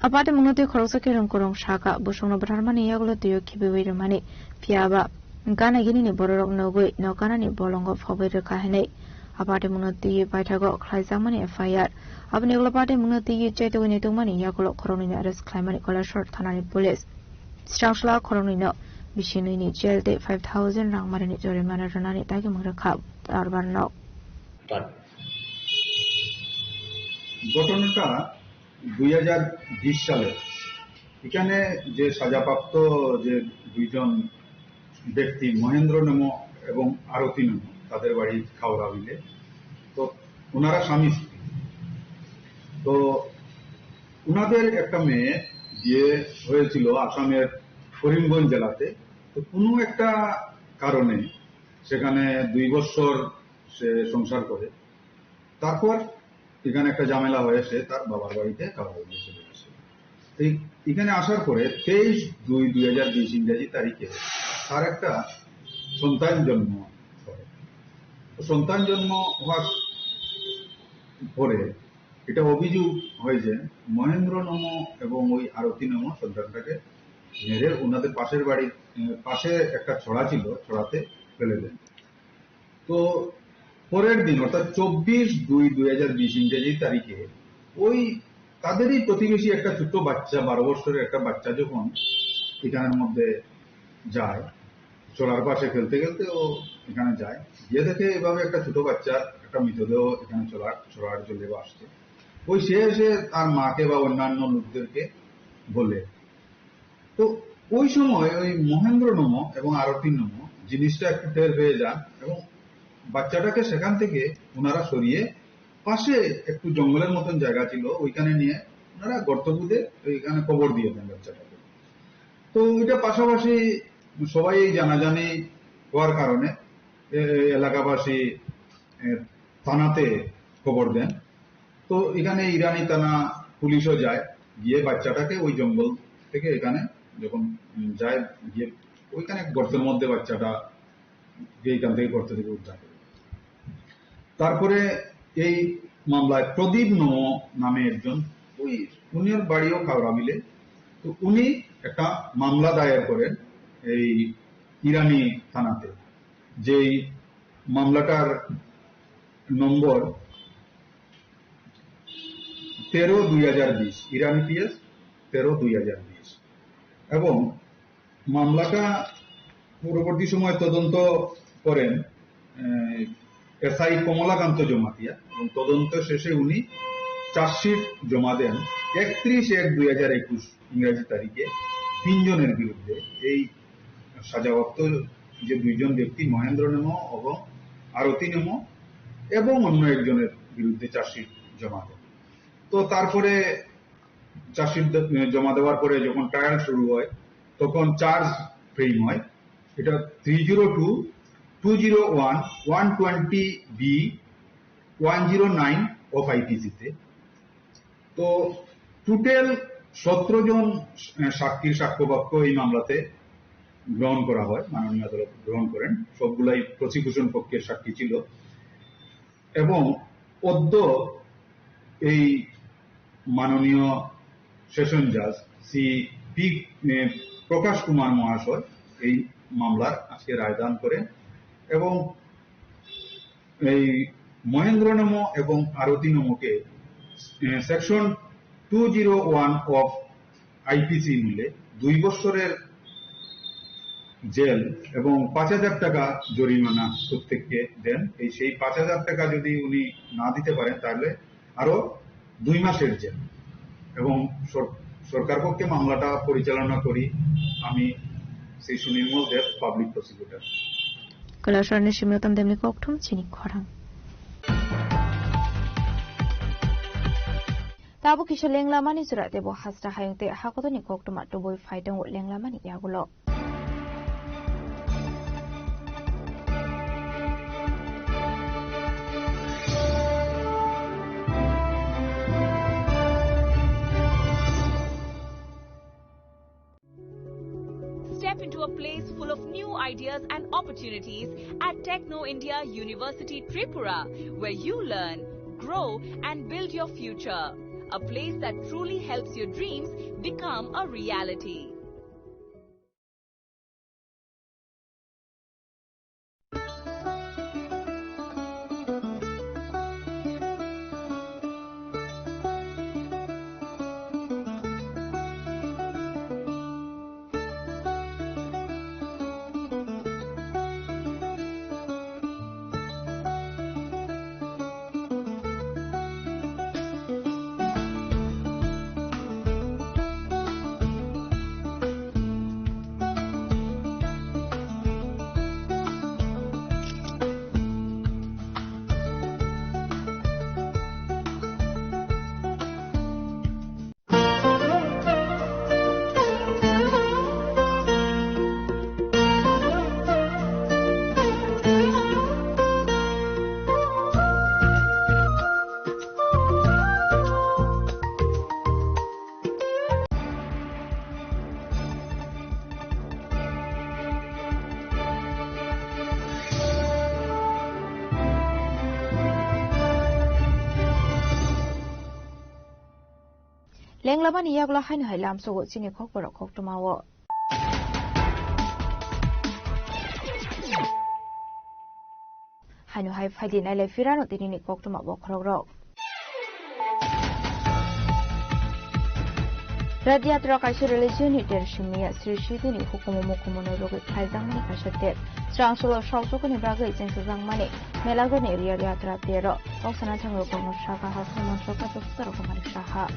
Apart Munoti Korosaki Kurong Shaka, Bushung Butharmani Yawla do you keep away the money, Piaba, Gana Gini Borok no way, no Ganani Bolong of Hover Kahane. Apart Munoti Vitago, Klaizamani Fire, Abnigla Party Munoti Jeto in it money, Yakolo Coronina arrest climate color short Tanani police. Strangela Coronino, Bishini jail day 5,000 Rangmarini Jorimana Ranani Tagamura Cup, Arbarno. ঘটনাটা 2020 সালে এখানে যে সাজাপ্রাপ্ত যে দুইজন ব্যক্তি মহেন্দ্র নেমো এবং আরতি নেমো তাদের বাড়ি খাওয়া বিলে। তো ওনারা স্বামী স্ত্রী। তো ওনাদের একটা মেয়ে বিয়ে হয়েছিল আসামের করিমগঞ্জ জেলাতে। তো কোনো একটা কারণে সেখানে 2 বছর সে সংসার করে, তারপর এখানে একটা ঝামেলা হয়ে সে তার বাবার বাড়িতে খাওয়া বিলে চলে আসে। এখানে আসার পরে 23/2/2020 ইংরেজি তারিখে তার একটা সন্তান জন্ম হয়। সন্তান জন্ম হওয়ার পরে এটা অভিযোগ হয়েছে মহেন্দ্র নম এবং ওই আরতি নম সন্তানটাকে মেরে ওনাদের পাশের বাড়ির পাশে একটা ছড়া ছিল, ছড়াতে ফেলে দেন। তো পরের দিন অর্থাৎ 24/2/2020 ইংরেজি তারিখে ওই তাদেরই প্রতিবেশী একটা ছোট্ট বাচ্চা, 12 বছরের একটা বাচ্চা যখন এখানের মধ্যে যায়, চড়ার পাশে খেলতে খেলতে ও এখানে যায়, গিয়ে দেখে এভাবে একটা ছোট বাচ্চার একটা মৃতদেহ এখানে চড়ার জন্য আসছে। ওই সে এসে তার মাকে বা অন্যান্য লোকদেরকে বলে। তো ওই সময় ওই মহেন্দ্র নম এবং আরতি নম জিনিসটা একটু টের পেয়ে যান এবং বাচ্চাটাকে সেখান থেকে ওনারা সরিয়ে পাশে একটু জঙ্গলের মতন জায়গা ছিল, ওইখানে নিয়ে ওনারা গর্ত খুঁড়ে ওইখানে কবর দিয়ে দেন বাচ্চাটাকে। তো ওইটা পাশাপাশি সবাই জানাজানি হওয়ার কারণে এলাকাবাসী থানাতে খবর দেন। তো এখানে ইরানি থানা পুলিশও যায়, গিয়ে বাচ্চাটাকে ওই জঙ্গল থেকে এখানে যখন যায়, গিয়ে ওইখানে গর্তের মধ্যে বাচ্চাটা এইখান থেকে গর্ত থেকে উদ্ধার করে। তারপরে এই মামলায় প্রদীপ নম নামে একজন, ওই উনির বাড়িও খাওয়া মিলে। তো উনি একটা মামলা দায়ের করেন এই ইরানি থানাতে, যেই মামলাটার নম্বর 13/2020 ইরানি পিএস 13/2020 এবং মামলাটা পরবর্তী সময় তদন্ত করেন এসআই কমলাকান্ত জমাতিয়া এবং তদন্ত শেষে উনি চার্জশিট জমা দেন 31/1/2021 ইংরেজি তারিখে 3 জনের বিরুদ্ধে। এই সাজাপ্রাপ্ত যে 2 জন ব্যক্তি মহেন্দ্র নম এবং আরতি নম এবং অন্য একজনের বিরুদ্ধে চার্জশিট জমা দেন। তো তারপরে চার্জশিট জমা দেওয়ার পরে যখন ট্রায়াল শুরু হয় তখন চার্জ ফ্রেম হয় এটা 302-201-120B-109 অফ আইপিসিতে। তো টোটাল 17 জন সাক্ষীর সাক্ষ্যবাক্য এই মামলাতে গ্রহণ করা হয়, মাননীয় আদালত গ্রহণ করেন। সবগুলাই প্রসিকিউশন পক্ষের সাক্ষী ছিল এবং অদ্য এই মাননীয় সেশন জাজ শ্রী পি প্রকাশ কুমার মহাশয় এই মামলার আজকে রায়দান করেন এবং এই মহেন্দ্র নম এবং আরতি নমকে সেকশন 201 অফ আইপিসি মূল্যে 2 বছরের জেল এবং 5,000 টাকা জরিমানা প্রত্যেককে দেন। এই সেই 5,000 টাকা যদি উনি না দিতে পারেন তাহলে আরো 2 মাসের জেল। এবং সরকার পক্ষে মামলাটা পরিচালনা করি আমি শ্রী সুনির্মল দেব, পাবলিক প্রসিকিউটর। কলাশরণের সিমরতম দেমনি ককঠম চিনি খরাং তাবো কিশো লেংলামানি জুরা দেব হাসরা হায়তে হাকতনি ককটমা টবই ফাইদং লেংলামানি ইয়াগুলো Step into a place full of new ideas and opportunities at Techno India University Tripura, where you learn, grow and build your future. A place that truly helps your dreams become a reality. Lenglama ni yakla hain hai lam so chini khok por khok tumawo. Hainu hai phadin ale firano tinini khok tumawo khorok. Radyatra kaisi religion itershimiya Sri Shidini hukumu mukumono rogi khaizangmani kashatet Strangsolo shawsokoni bagai jensazangmani melagoni area yatra tero oksana thangro kono shaka hasman shoka sustaro komari shaha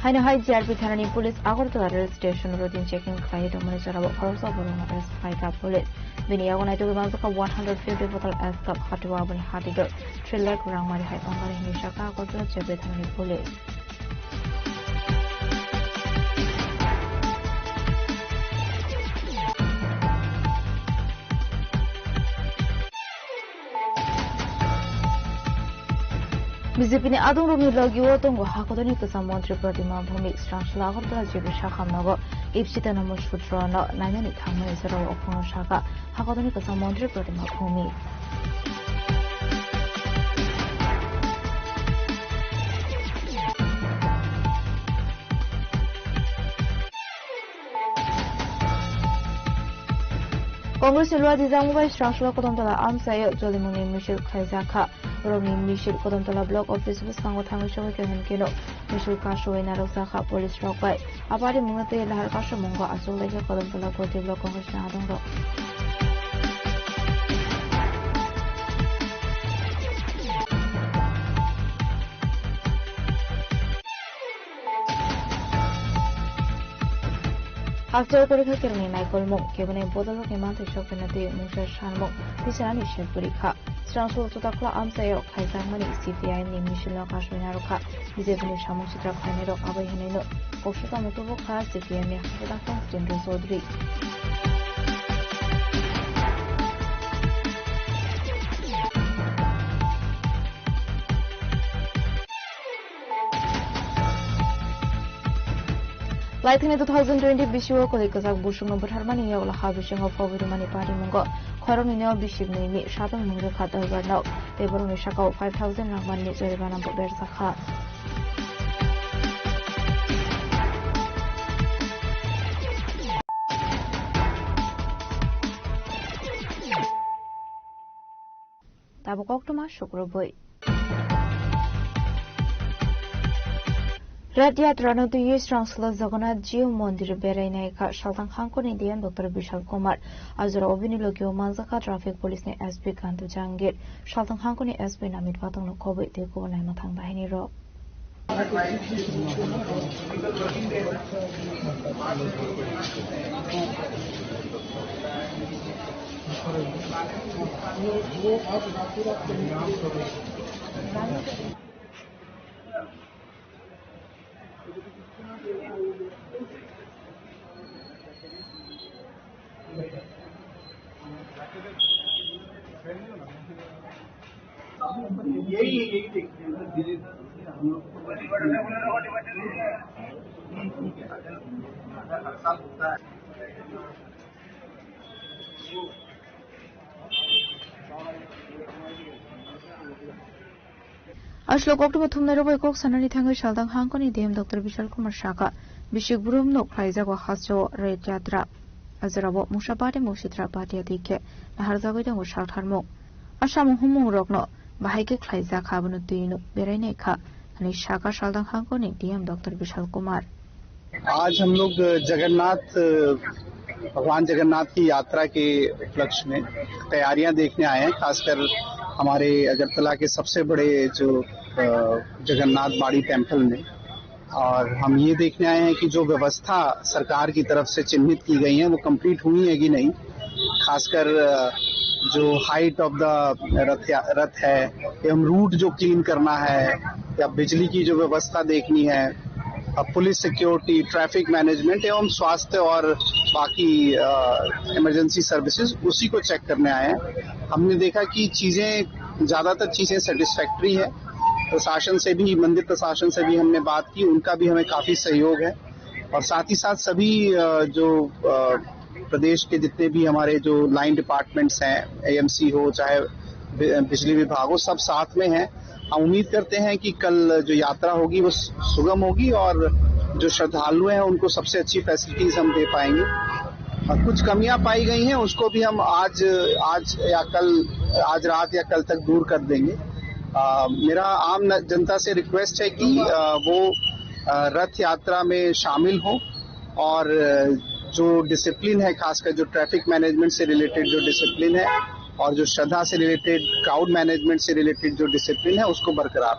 Haino hai JRP Thanani Police Agartala Rail Station routine checking khai domani jarabo khorosa borona arrest khai police biniyagonai to banzaka 150 bottle askap hatwa bani hatido 3 lakh rangmari hai pangari hinishaka Agartala JRP Thanani Police BJP ने आदों रोमी लगियो तो हाकोदनी कसा मंत्री प्रतिमा भूमि स्ट्रांशला Agartala JRP शाखा नगो इप्सिता नमो सूत्रन नायनानि थांमनि जराव अखनो शाखा हाकोदनी कसा मंत्री प्रतिमा भूमि Congress lwa dizangwa Strangsla Kodamtala amsayo Jolimuni Michel Khaizakha Romi Michel Kodamtala block office busango thangisho kenen keno Michel Kashowe narosakha police rokai apari mungate lahar kasho mungo asulege Kodamtala Koti block Congress na adongro After Porika Kerni Michael Mok, Kevin Bodolo Kemanti Shokanati, Musha Shanmok, Tisani Shepurika, Stransful to Takla Amsayo, Kaizamani, CPI, Michel Kashminaroka, Izebini Shamushita Kanero, Abayhanino, Oshaka Motovoka, CPM, Yakatan, Stenders Odri. Like in 2020 Bishu Kolikazak Bushung Butharmani Yola Habishing of Overmani Party Mungo, Koronino Bishop Nimi, Shatam Mungo Kata Garno, they were on Shako 5,000 Ramani Zerivana Bersaka. Tabokokuma Shukroboy. Radyatra no to use Strangsla Zagonnath Jiu Mondir Berainai Shaltan Hankon Indian Dr. Vishal Kumar Azura Ovinilogio Manzaka Traffic Police ne SP Kantu Jangir Shaltan Hankoni SP Namit Patong no Kobe de Ko Nai Matang Bahini Ro Ashlo October Tumero Cox and Tango Shaldang Hankoni Dame Dr. Vishal Kumar Shaka Bishop Burum no Kraizago Haso Rejatra Azarabo Mushabate Mushitra Batia Dike Naharzago was Shalt Harmo Asham Humu Rogno Bahike Kraiza Kabanu Dino Bereneka and Shaka Shaldang Hankoni DM Dr. Vishal Kumar आज हम लोग जगन्नाथ भगवान जगन्नाथ की यात्रा के उपलक्ष्य में तैयारियां देखने आए हैं खासकर हमारे अगरतला के सबसे बड़े जो जगन्नाथ बाड़ी टेम्पल में और हम ये देखने आए हैं कि जो व्यवस्था सरकार की तरफ से चिन्हित की गई है वो कंप्लीट हुई है कि नहीं खासकर जो हाइट ऑफ द रथ है एवं रूट जो क्लीन करना है या बिजली की जो व्यवस्था देखनी है पुलिस सिक्योरिटी ट्रैफिक मैनेजमेंट एवं स्वास्थ्य और बाकी इमरजेंसी सर्विसेज उसी को चेक करने आए हैं हमने देखा कि ज्यादातर चीजें सेटिस्फैक्ट्री है प्रशासन से भी मंदिर प्रशासन से भी हमने बात की उनका भी हमें काफी सहयोग है और साथ ही साथ सभी जो प्रदेश के जितने भी हमारे जो लाइन डिपार्टमेंट्स हैं, एएमसी हो चाहे बिजली विभाग हो, सब साथ में हैं। हम उम्मीद करते हैं कि कल जो यात्रा होगी वो सुगम होगी और जो श्रद्धालु हैं उनको सबसे अच्छी फैसिलिटीज हम दे पाएंगे। और कुछ कमियां पाई गई हैं उसको भी हम आज रात या कल तक दूर कर देंगे। मेरा आम जनता से रिक्वेस्ट है कि वो रथ यात्रा में शामिल हो और जो डिसिप्लिन है, खासकर जो ट्रैफिक मैनेजमेंट से रिलेटेड जो डिसिप्लिन है और जो श्रद्धा से रिलेटेड, क्राउड मैनेजमेंट से रिलेटेड जो डिसिप्लिन है उसको बरकरार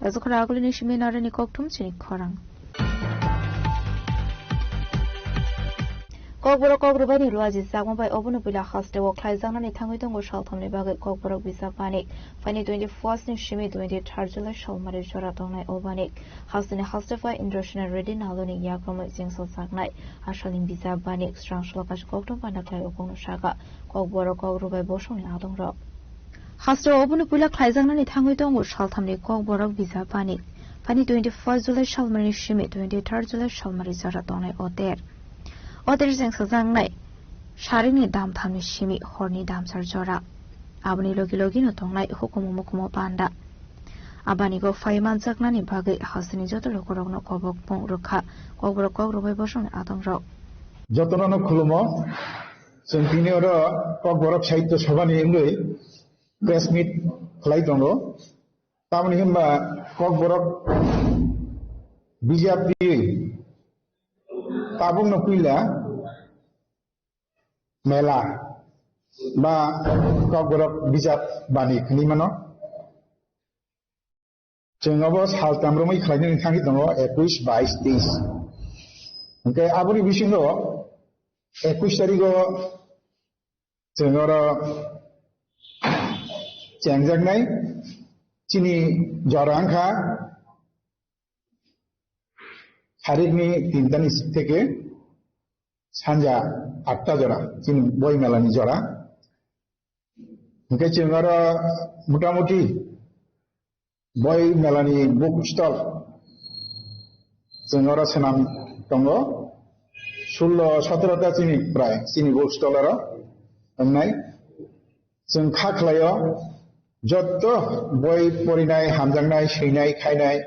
Azukharagulini Shiminara Nikoktum Chinik Korang. Kokborok Rubani Ruazi Sagma by Obunupila Hoste or Klaizana Tangutung or Shaltom Bagat Kokborok Visapanic, Fanny 24th Shimi 23rd July Shalmari Joratonai Obanik, House in a Hostefa Indrushina Redin Haloni Yakrom Zingso Sagnai, Ashalim Bisabanik, Strong Shlokash Koktum Panaklai Okono Shaga, Kokborok Rubai Boshon Adong Rock. Hoste Obunupula Klaizana Tangutung or Shaltamni Kokborok Visapanic, Fanny 24th July Shalmari Shimi 23rd July Shalmari Joratonai Oder. Others in Sazangnai, Sharini Dam Tamni Shimi, Horny Dam Sarjora, Abani Logilogino Tongnai, Hokomokomo Panda, Abanigo 5 months Zagnani Bagi, Hasani Joto Lokorogno Kobok Pong Ruka, Kobroko Ruboshon Adam Rock. Jotono Kulumo, Sentinora, Kogborok Saito Shavani Imui, Press Meet Klaitongo, Tamnihimba, Kogborok Bijapi. Tabung Nopila Mela Ba Kogborok Bijap Banik Nimano Chengabos Haltamrumi Klain Tangitongo, Equish Vice Days. Okay, Aburi Vishingo Equish Tarigo Chengora Chengzagnai Chini Joranka Harini Tintanis Teke Sanja Atta Jora, Chin Boy Melani Jora. Okay, Chingara Mutamuti Boy Melani Book Stall Chingara Sanam Tongo Sulo Satrata Chini Prai, Chini Book Stallera, and night Sing Kaklayo Jotto Boy Porinai, Hamjangai, Shinai, Kainai.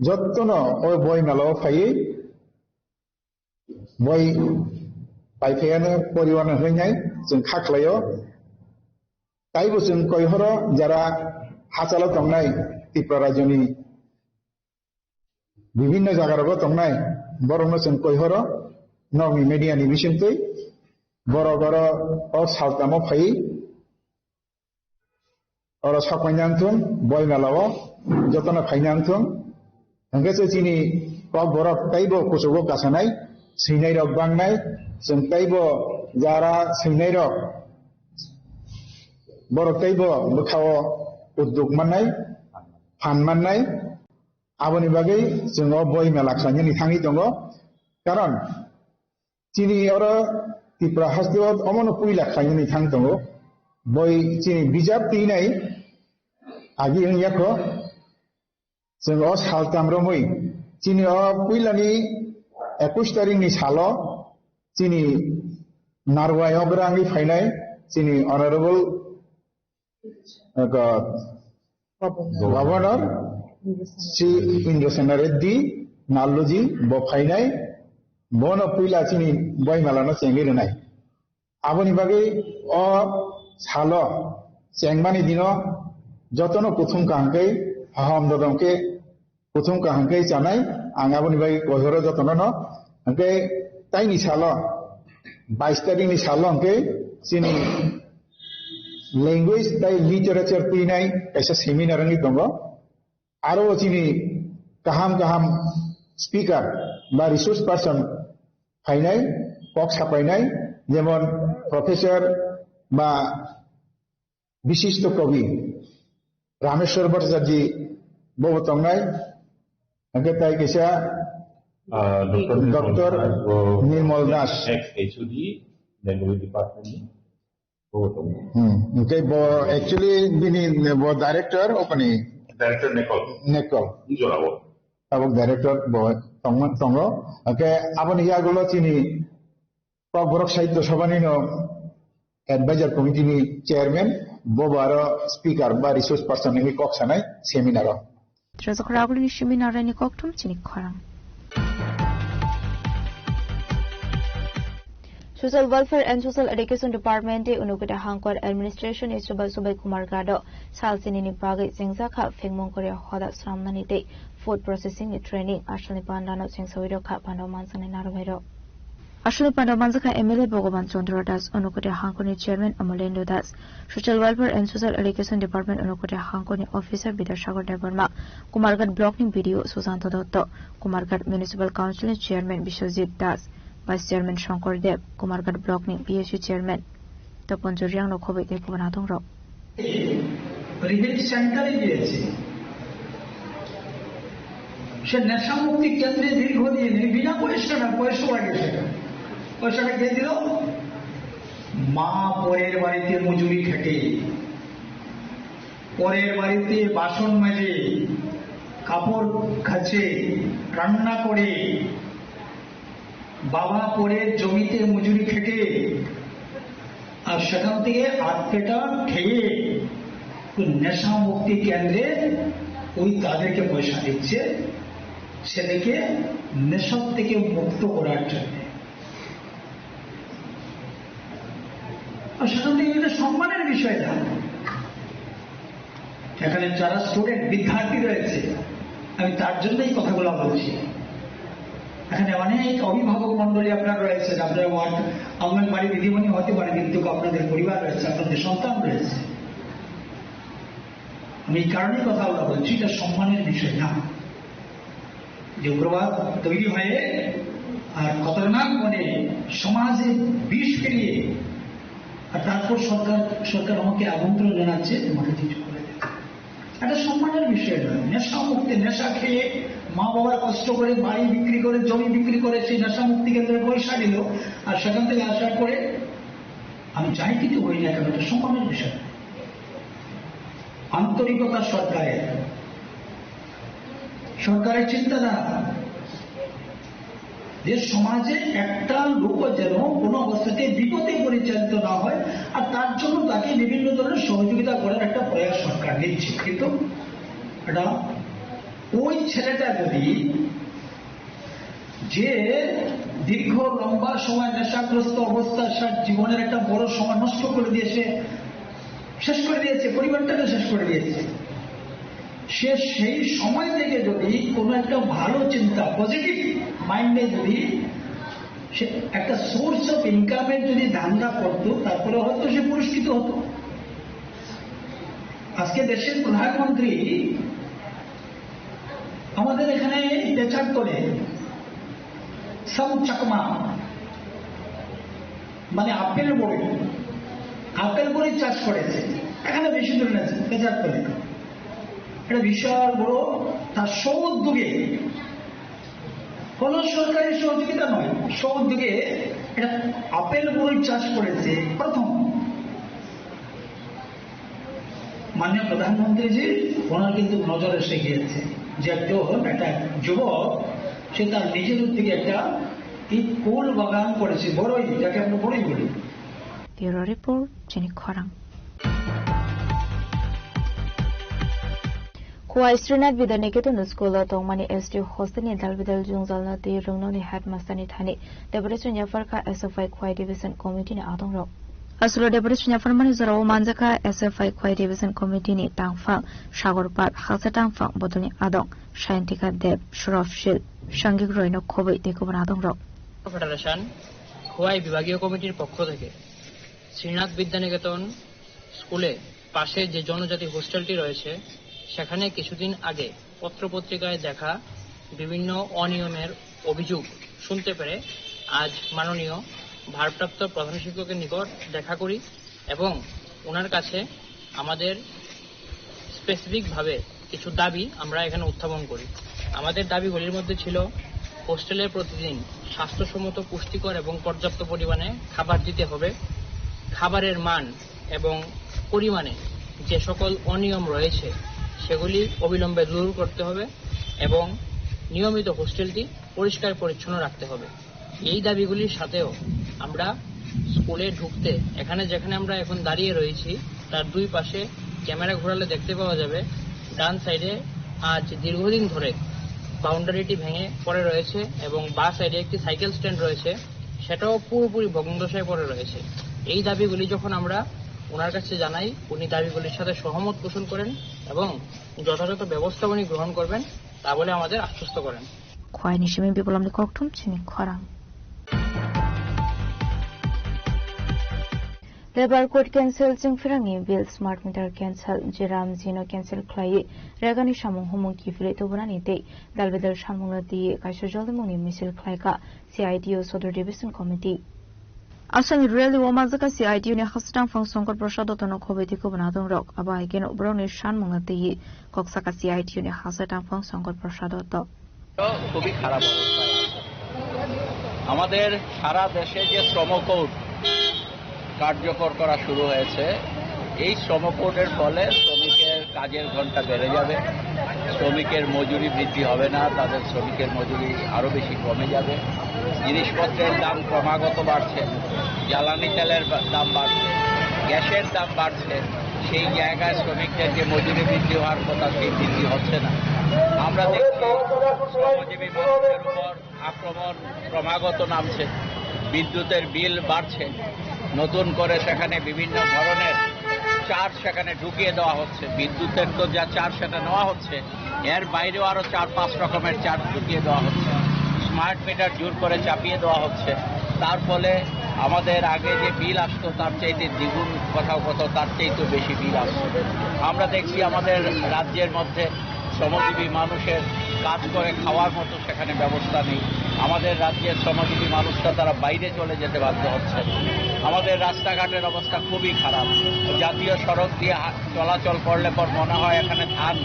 Jotono or boy mellow pay boy by Piano, Poriwana Hinai, St. Haklayo, Taibus in Koihoro, Jara, Hasalatonai, Tiparajuni, Vivina Zagaragotonai, Boronos and Koihoro, Nomi Median Division Pay, Borogoro or Saltamo Pay, or a Sakwanyantum, Boy Mellow, Jotona Painantum. Angkasa sini Kogborok Taibo Kosovo Kasanai, Sinairo Bangnai, Sem Taibo Jara Sinairo Borok Taibo Bukao Uduk Manai, Han Manai, Aboni Bagai, Singo Boy Malaksanya Nitangi Tongo, Karon Sini Ora Tipra Hasdiot Omonopula Kanyani Tantongo, Boy Sini Bijap Tinai, Agi Yako. Sengos Haltam Romui, Chini or Puilani, Ekustaring is Halo, Chini Narwai Obrangi Finai, Chini Honorable Governor, Si Indrosenareddi, Naluji, Bopainai, Bono Puila Chini, Boy Malano Sengirinai. Aboni Bagi or Halo, Sengmani Dino, Jotono Kutum Kankai, Aham Dodonke. Kutung Kahangkai Chanai, Angaboni by Kohoro Jotono, okay, Tiny Salon, by studying Salon, Sini language, literature, Pinai, as a seminar in Tongo, Aro Chini, गाहाम गाहाम speaker बा resource person फाइनाय कक साफायनाय जेमन professor बा विशिष्ट कवि रामेश्वर भट्टाचार्य बबो तंनाय अंके ताई कैसा doctor Nirmal Das HOD Language Department okay bo actually bini bo director opani Director Nicole Jorabo abok director bo tongo okay aboni yagulo chini Borok Sahitya Sabha ni no advisor committee ni chairman bo baro speaker ba resource person ni kok sanai seminar Trozokraglu ni seminar ni koktum chini khorang Social Welfare and Social Education Department e unukita hangkor administration e subai Kumar Gado salsini ni bagai jengza kha phengmong kore hoda samnani te food processing ni training ashani pandano jengsawido kha pando mansane narubairo Ashani pando manzaka MLA Bhogoban Chandra Das unukita hangkor ni chairman Amolendo Das Social Welfare and Social Education Department unukita hangkor ni officer Bidashagar Devarma Kumargat block ni video Susanto Dotto Kumargat Municipal Council ni chairman Bishojit Das Vice Chairman Shankar Dev, Kumargat Block ni PSU Chairman, Topon Juriang no Kobe de Kubanatong Rock. রিহেড সেন্টারে গিয়েছে সে নেশামুক্তি কেন্দ্রে দীর্ঘদিন বিনা পয়সা লাগে সেটা পয়সাটা কে দিল মা পরের বাড়িতে মজুরি খেটে পরের বাড়িতে বাসন মাজে কাপড় কাচে রান্না করে বাবা পরের জমিতে মজুরি খেটে আর সেখান থেকে আটকেটা খেয়ে নেশা মুক্তি কেন্দ্রে ওই তাদেরকে পয়সা দিচ্ছে সেটাকে নেশার থেকে মুক্ত করার জন্য আর সেখান থেকে এটা সম্মানের বিষয় না এখানে যারা স্টুডেন্ট বিদ্যার্থী রয়েছে আমি তার জন্যই কথাগুলো বলছি এখানে অনেক অভিভাবক মন্ডলী আপনার রয়েছে আপনার অঙ্গনবাড়ি দিদিমণি হতে পারে কিন্তু আপনাদের পরিবার রয়েছে আপনাদের সন্তান রয়েছে আমি এই কারণেই কথাগুলো বলছি এটা সম্মানের বিষয় না যে উগ্রবাদ তৈরি হয়ে আর খতরনাক মনে সমাজে বিষ ফেলিয়ে আর তারপর সরকার আমাকে আমন্ত্রণ জানাচ্ছে তোমাকে কিছু করে দেবে এটা সম্মানের বিষয় নয় নেশা মুক্তি নেশা খেয়ে মা বাবার কষ্ট করে বাড়ি বিক্রি করে জমি বিক্রি করে সেই নেশা মুক্তি কেন্দ্রে পয়সা দিল আর সেখান থেকে আসার পরে আমি চাই কিছু হই না কেন এটা সম্মানের বিষয় আন্তরিকতা সরকারের চিন্তাধারা যে সমাজে একটা লোক যেন কোনো অবস্থাতে বিপদে পরিচালিত না হয় আর তার জন্য তাকে বিভিন্ন ধরনের সহযোগিতা করার একটা প্রয়াস সরকার নিচ্ছে কিন্তু এটা ওই ছেলেটা যদি যে দীর্ঘ লম্বা সময় নেশাগ্রস্ত অবস্থা তার জীবনের একটা বড় সময় নষ্ট করে দিয়েছে শেষ করে দিয়েছে পরিবারটাকে শেষ করে দিয়েছে সে সেই সময় থেকে যদি কোনো একটা ভালো চিন্তা পজিটিভ মাইন্ডে যদি সে একটা সোর্স অফ ইনকামের যদি ধান্দা করত তারপরে হয়তো সে পুরস্কৃত হতো আজকে দেশের প্রধানমন্ত্রী আমাদের এখানে পেঁচার করে সব চাকমা মানে আপেল বড়ি চাষ করেছে এখানে বেশি দূরে আছে পেঁচার করে এটা বিশাল বড় তার স্ব-উদ্যোগে কোন সরকারি সহযোগিতা নয় স্ব-উদ্যোগে এটা আপেল বড়ি চাষ করেছে প্রথম মাননীয় প্রধানমন্ত্রীজি ওনার কিন্তু নজর এসে গিয়েছে যে একটা যুবক সে তার নিজের উদ্যোগে একটা এই কুল বাগান করেছে বড়ই যাকে আমরা বড়ই বলি ব্যুরো রিপোর্ট চিনি খরাং Kuai Srinath Vidyanikedon School Tongmani STU Hostel ni Dalbidal Jungzalna Ti Rungnoni Headmaster ni Thani Deputy Farka SFI Kuai Division Committee ni Adong Rok Aslo Deputy Farmani Zaro Manjaka SFI Kuai Division Committee ni Tangfang Shagorpat Halsa Tangfang Bodoni Adong Shantika Deb Shroff Shil Shangik Roy no Kobe Dekoban Adong Rok federation Khowai বিভাগীয় কমিটির পক্ষ থেকে শ্রীনাথ বিদ্যানিকেতন স্কুলে পাশে যে জনজাতি হোস্টেলটি রয়েছে সেখানে কিছুদিন আগে পত্রপত্রিকায় দেখা বিভিন্ন অনিয়মের অভিযোগ শুনতে পেরে আজ মাননীয় ভারপ্রাপ্ত প্রধান শিক্ষকের নিকট দেখা করি এবং ওনার কাছে আমাদের স্পেসিফিকভাবে কিছু দাবি আমরা এখানে উত্থাপন করি। আমাদের দাবিগুলির মধ্যে ছিল হোস্টেলে প্রতিদিন স্বাস্থ্যসম্মত, পুষ্টিকর এবং পর্যাপ্ত পরিমাণে খাবার দিতে হবে, খাবারের মান এবং পরিমাণে যে সকল অনিয়ম রয়েছে সেগুলি অবিলম্বে দূর করতে হবে এবং নিয়মিত হোস্টেলটি পরিষ্কার পরিচ্ছন্ন রাখতে হবে। এই দাবিগুলির সাথেও আমরা স্কুলে ঢুকতে এখানে যেখানে আমরা এখন দাঁড়িয়ে রয়েছি তার দুই পাশে ক্যামেরা ঘোরালে দেখতে পাওয়া যাবে ডান সাইডে আজ দীর্ঘদিন ধরে বাউন্ডারিটি ভেঙে পড়ে রয়েছে এবং বা সাইডে একটি সাইকেল স্ট্যান্ড রয়েছে, সেটাও পুরোপুরি ভগ্নদশায় পড়ে রয়েছে। এই দাবিগুলি যখন আমরা ওনার কাছে জানাই, উনি দাবিগুলির সাথে সহমত পোষণ করেন এবং যথাযথ ব্যবস্থা উনি গ্রহণ করবেন তা বলে আমাদের আশ্বস্ত করেন। খোয়াইনি সিমি বিপ্লব ককঠুম চিনি খরাং लेबर कोड कैंसिल जों फिरांनि बिल स्मार्ट मीटर कैंसिल जिराम जिनो कैंसिल खालायो रेगानि सामुं हमं किफिले तोबनानि दे दालबेदल सामुंला दि काइसोजल मुंनि मिसिल खालायका सीआईटीओ सदर डिविजन कमिटी आसामनि रेल वमाजका सीआईटीओ नि हासटां फंसंकर प्रसाद तनो खबेति कोबना दं रक आबा आइकेन उब्रावनि सानमुंला दि कक्साका सीआईटीओ नि हासटां फंसंकर प्रसाद त খুবই খারাপ অবস্থায় আমাদের সারা দেশে যে শ্রম কোড কার্যকর করা শুরু হয়েছে, এই শ্রম কোডের ফলে শ্রমিকের কাজের ঘন্টা বেড়ে যাবে, শ্রমিকের মজুরি বৃদ্ধি হবে না, তাদের শ্রমিকের মজুরি আরো বেশি কমে যাবে, জিনিসপত্রের দাম ক্রমাগত বাড়ছে, জ্বালানি তেলের দাম বাড়ছে, গ্যাসের দাম বাড়ছে, সেই জায়গায় শ্রমিকদের যে মজুরি বৃদ্ধি হওয়ার কথা সেই বৃদ্ধি হচ্ছে না। আমরা দেখছি শ্রমজীবী মানুষের উপর আক্রমণ ক্রমাগত নামছে, বিদ্যুতের বিল বাড়ছে, নতুন করে সেখানে বিভিন্ন ধরনের চার্জ সেখানে ঢুকিয়ে দেওয়া হচ্ছে, বিদ্যুতের তো যা চার্জ সেটা নেওয়া হচ্ছে, এর বাইরেও আরো 4-5 রকমের চার্জ ঢুকিয়ে দেওয়া হচ্ছে, স্মার্ট মিটার জোর করে চাপিয়ে দেওয়া হচ্ছে। তার ফলে আমাদের আগে যে বিল আসতো তার চাইতে দ্বিগুণ, কোথাও কোথাও তার চাইতে বেশি বিল আসছে। আমরা দেখছি আমাদের রাজ্যের মধ্যে শ্রমজীবী মানুষের কাজ করে খাওয়ার মতো সেখানে ব্যবস্থা নেই। আমাদের রাজ্যের শ্রমজীবী মানুষরা তারা বাইরে চলে যেতে বাধ্য হচ্ছে। আমাদের রাস্তাঘাটের অবস্থা খুবই খারাপ। জাতীয় সড়ক দিয়ে চলাচল করলে পর মনে হয় এখানে ধান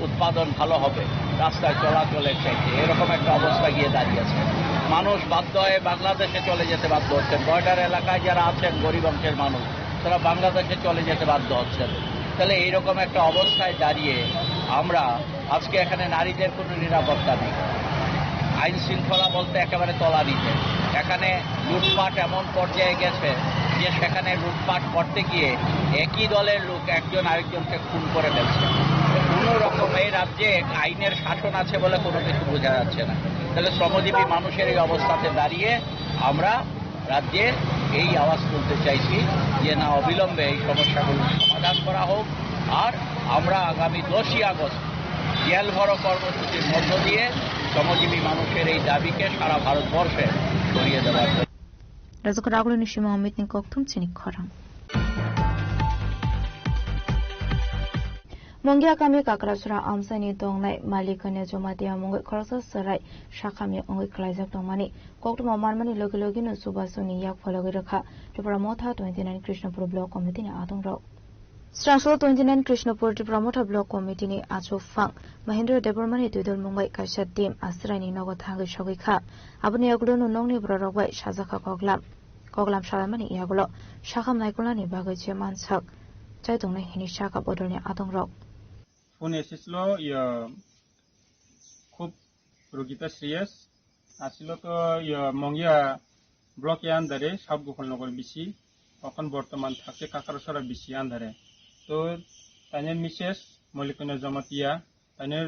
উৎপাদন ভালো হবে রাস্তায় চলাচলের চাইতে, এরকম একটা অবস্থা গিয়ে দাঁড়িয়েছে। মানুষ বাধ্য হয়ে বাংলাদেশে চলে যেতে বাধ্য হচ্ছেন। বর্ডার এলাকায় যারা আছেন গরিব অংশের মানুষ, তারা বাংলাদেশে চলে যেতে বাধ্য হচ্ছেন। তাহলে এইরকম একটা অবস্থায় দাঁড়িয়ে আমরা আজকে এখানে নারীদের কোনো নিরাপত্তা নেই, আইন শৃঙ্খলা বলতে একেবারে তলানিতে। এখানে লুটপাট এমন পর্যায়ে গেছে যে সেখানে লুটপাট করতে গিয়ে একই দলের লোক একজন আরেকজনকে খুন করে ফেলছে। কোনো রকম এই রাজ্যে আইনের শাসন আছে বলে কোনো কিছু বোঝা যাচ্ছে না। তাহলে শ্রমজীবী মানুষের এই অবস্থাতে দাঁড়িয়ে আমরা রাজ্যে এই আওয়াজ তুলতে চাইছি যে না, অবিলম্বে এই সমস্যাগুলো সমাধান করা হোক। আর আমরা আগামী 10ই আগস্ট জেল ভরো কর্মসূচির মধ্য দিয়ে শ্রমজীবী মানুষের এই দাবিকে সারা ভারতবর্ষে ছড়িয়ে দেওয়ার Mongya kami kakrasura amsani dongnai malikane jomatia mongoi khorsa sarai shakami ongoi klaijak dongmani koktuma marmani logi no subasuni yak phologi rakha Tripura 29 Krishnapur Block Committee ni adongrok Strangsol 29 Krishnapur Tripura Block Committee ni achofang Mahendra Debormani tudol mongbai kaisa team asrani nogo thangai shogi kha abuni yagulo no nongni brorogbai sajaka koglam shalamani yagulo shakam naikulani bagai che mansak chai dongnai hini shaka bodolni adongrok phone এসেছিল খুব রোগীটা serious আসছিল তো মঙ্গিয়া ব্লকে আন্ধারে সব গোপালনগর বেশি এখন বর্তমান থাকছে কাকারসরা বেশি আন্ধারে তো তাইনের মিসেস মল্লিকনা জমাতিয়া তাইনের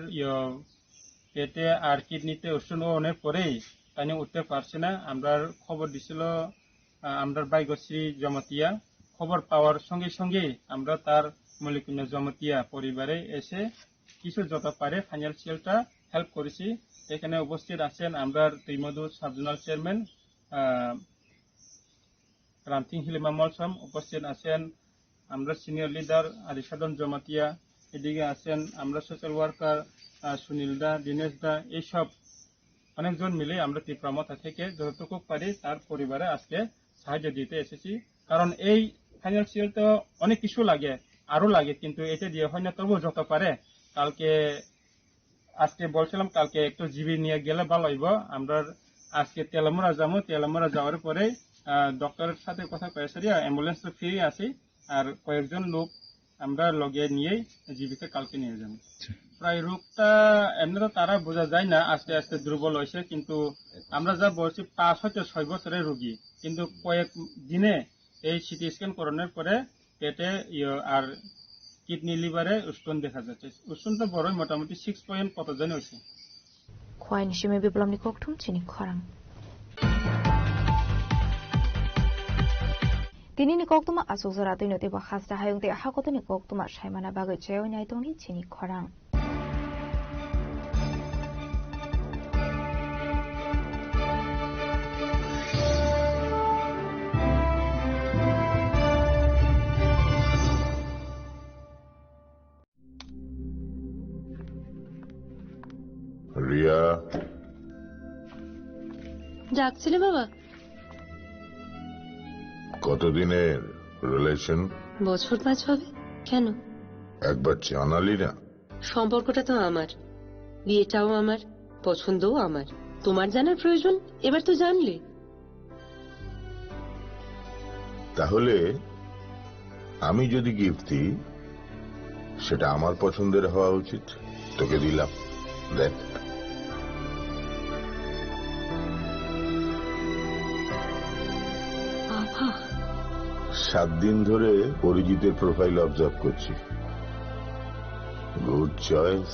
পেটে আর কিডনিতে ওষুধ অনেক পরেই তাইনে উঠতে পারছে না। আমরা খবর দিছিল আমরা বাইগশ্রী জমাতিয়া, খবর পাওয়ার সঙ্গে সঙ্গে আমরা তার মল্লিকনা জমাতিয়া পরিবারে এসে কিছু যত পারে ফাইন্যান্সিয়ালটা হেল্প করেছি। এখানে উপস্থিত আছেন আমরা তৈমধু সাবজোনাল চেয়ারম্যান রামথিং হিলিমা মলসম, উপস্থিত আছেন আমরা সিনিয়র লিডার আরিসাদন জমাতিয়া, এদিকে আছেন আমরা সোশ্যাল ওয়ার্কার সুনীল দা, দীনেশ দা, এইসব অনেকজন মিলে আমরা তীব্রমতা থেকে যতটুকু পারি তার পরিবারে আজকে সাহায্য দিতে এসেছি। কারণ এই ফাইন্যান্সিয়াল তো অনেক কিছু লাগে, আরো লাগে, কিন্তু এটা দিয়ে হয় না, তবু যত পারে। কালকে আজকে বলছিলাম কালকে একটু জিবি নিয়ে গেলে ভালো হইব। আমরা আজকে তেলামুড়া যাবো, তেলামুড়া যাওয়ার পরে ডক্টরের সাথে কথা কয়ে সারি অ্যাম্বুলেন্স ফ্রি আছি, আর কয়েকজন লোক আমরা লগে নিয়েই জিবিকে কালকে নিয়ে যাবো। প্রায় রোগটা এমনি তো তারা বোঝা যায় না, আস্তে আস্তে দুর্বল হয়েছে, কিন্তু আমরা যা বলছি 5 হয়তো 6 বছরের রোগী, কিন্তু কয়েক দিনে এই সিটি স্ক্যান করানোর পরে পেটে আর কিডনি লিভারে স্টোন দেখা যাচ্ছে। স্টোন তো বড়ই, মোটামুটি 6 পয়েন্ট কত জন হয়েছে। খোয়াইনি সিমে বিপ্লবনি ককঠুম চিনি খরাং তিনি ni koktuma asuk zara tui note ba khasta hayung te hakoto ni koktuma shaimana bagoi cheo nyai tongni chini khorang Riya, ডাকছিলে বাবা? কতদিনের রিলেশন? বছর 5 হবে। কেন? একবার জানালি না? সম্পর্কটা তো আমার, বিয়েটাও আমার, পছন্দও আমার। তোমার জানার প্রয়োজন এবার তো জানলে। তাহলে আমি যদি গিফট দিই সেটা আমার পছন্দের হওয়া উচিত। তোকে দিলাম, দেখ। বাবা, 7 দিন ধরে অরিজিতের প্রোফাইল অবজার্ভ করছি। Good choice.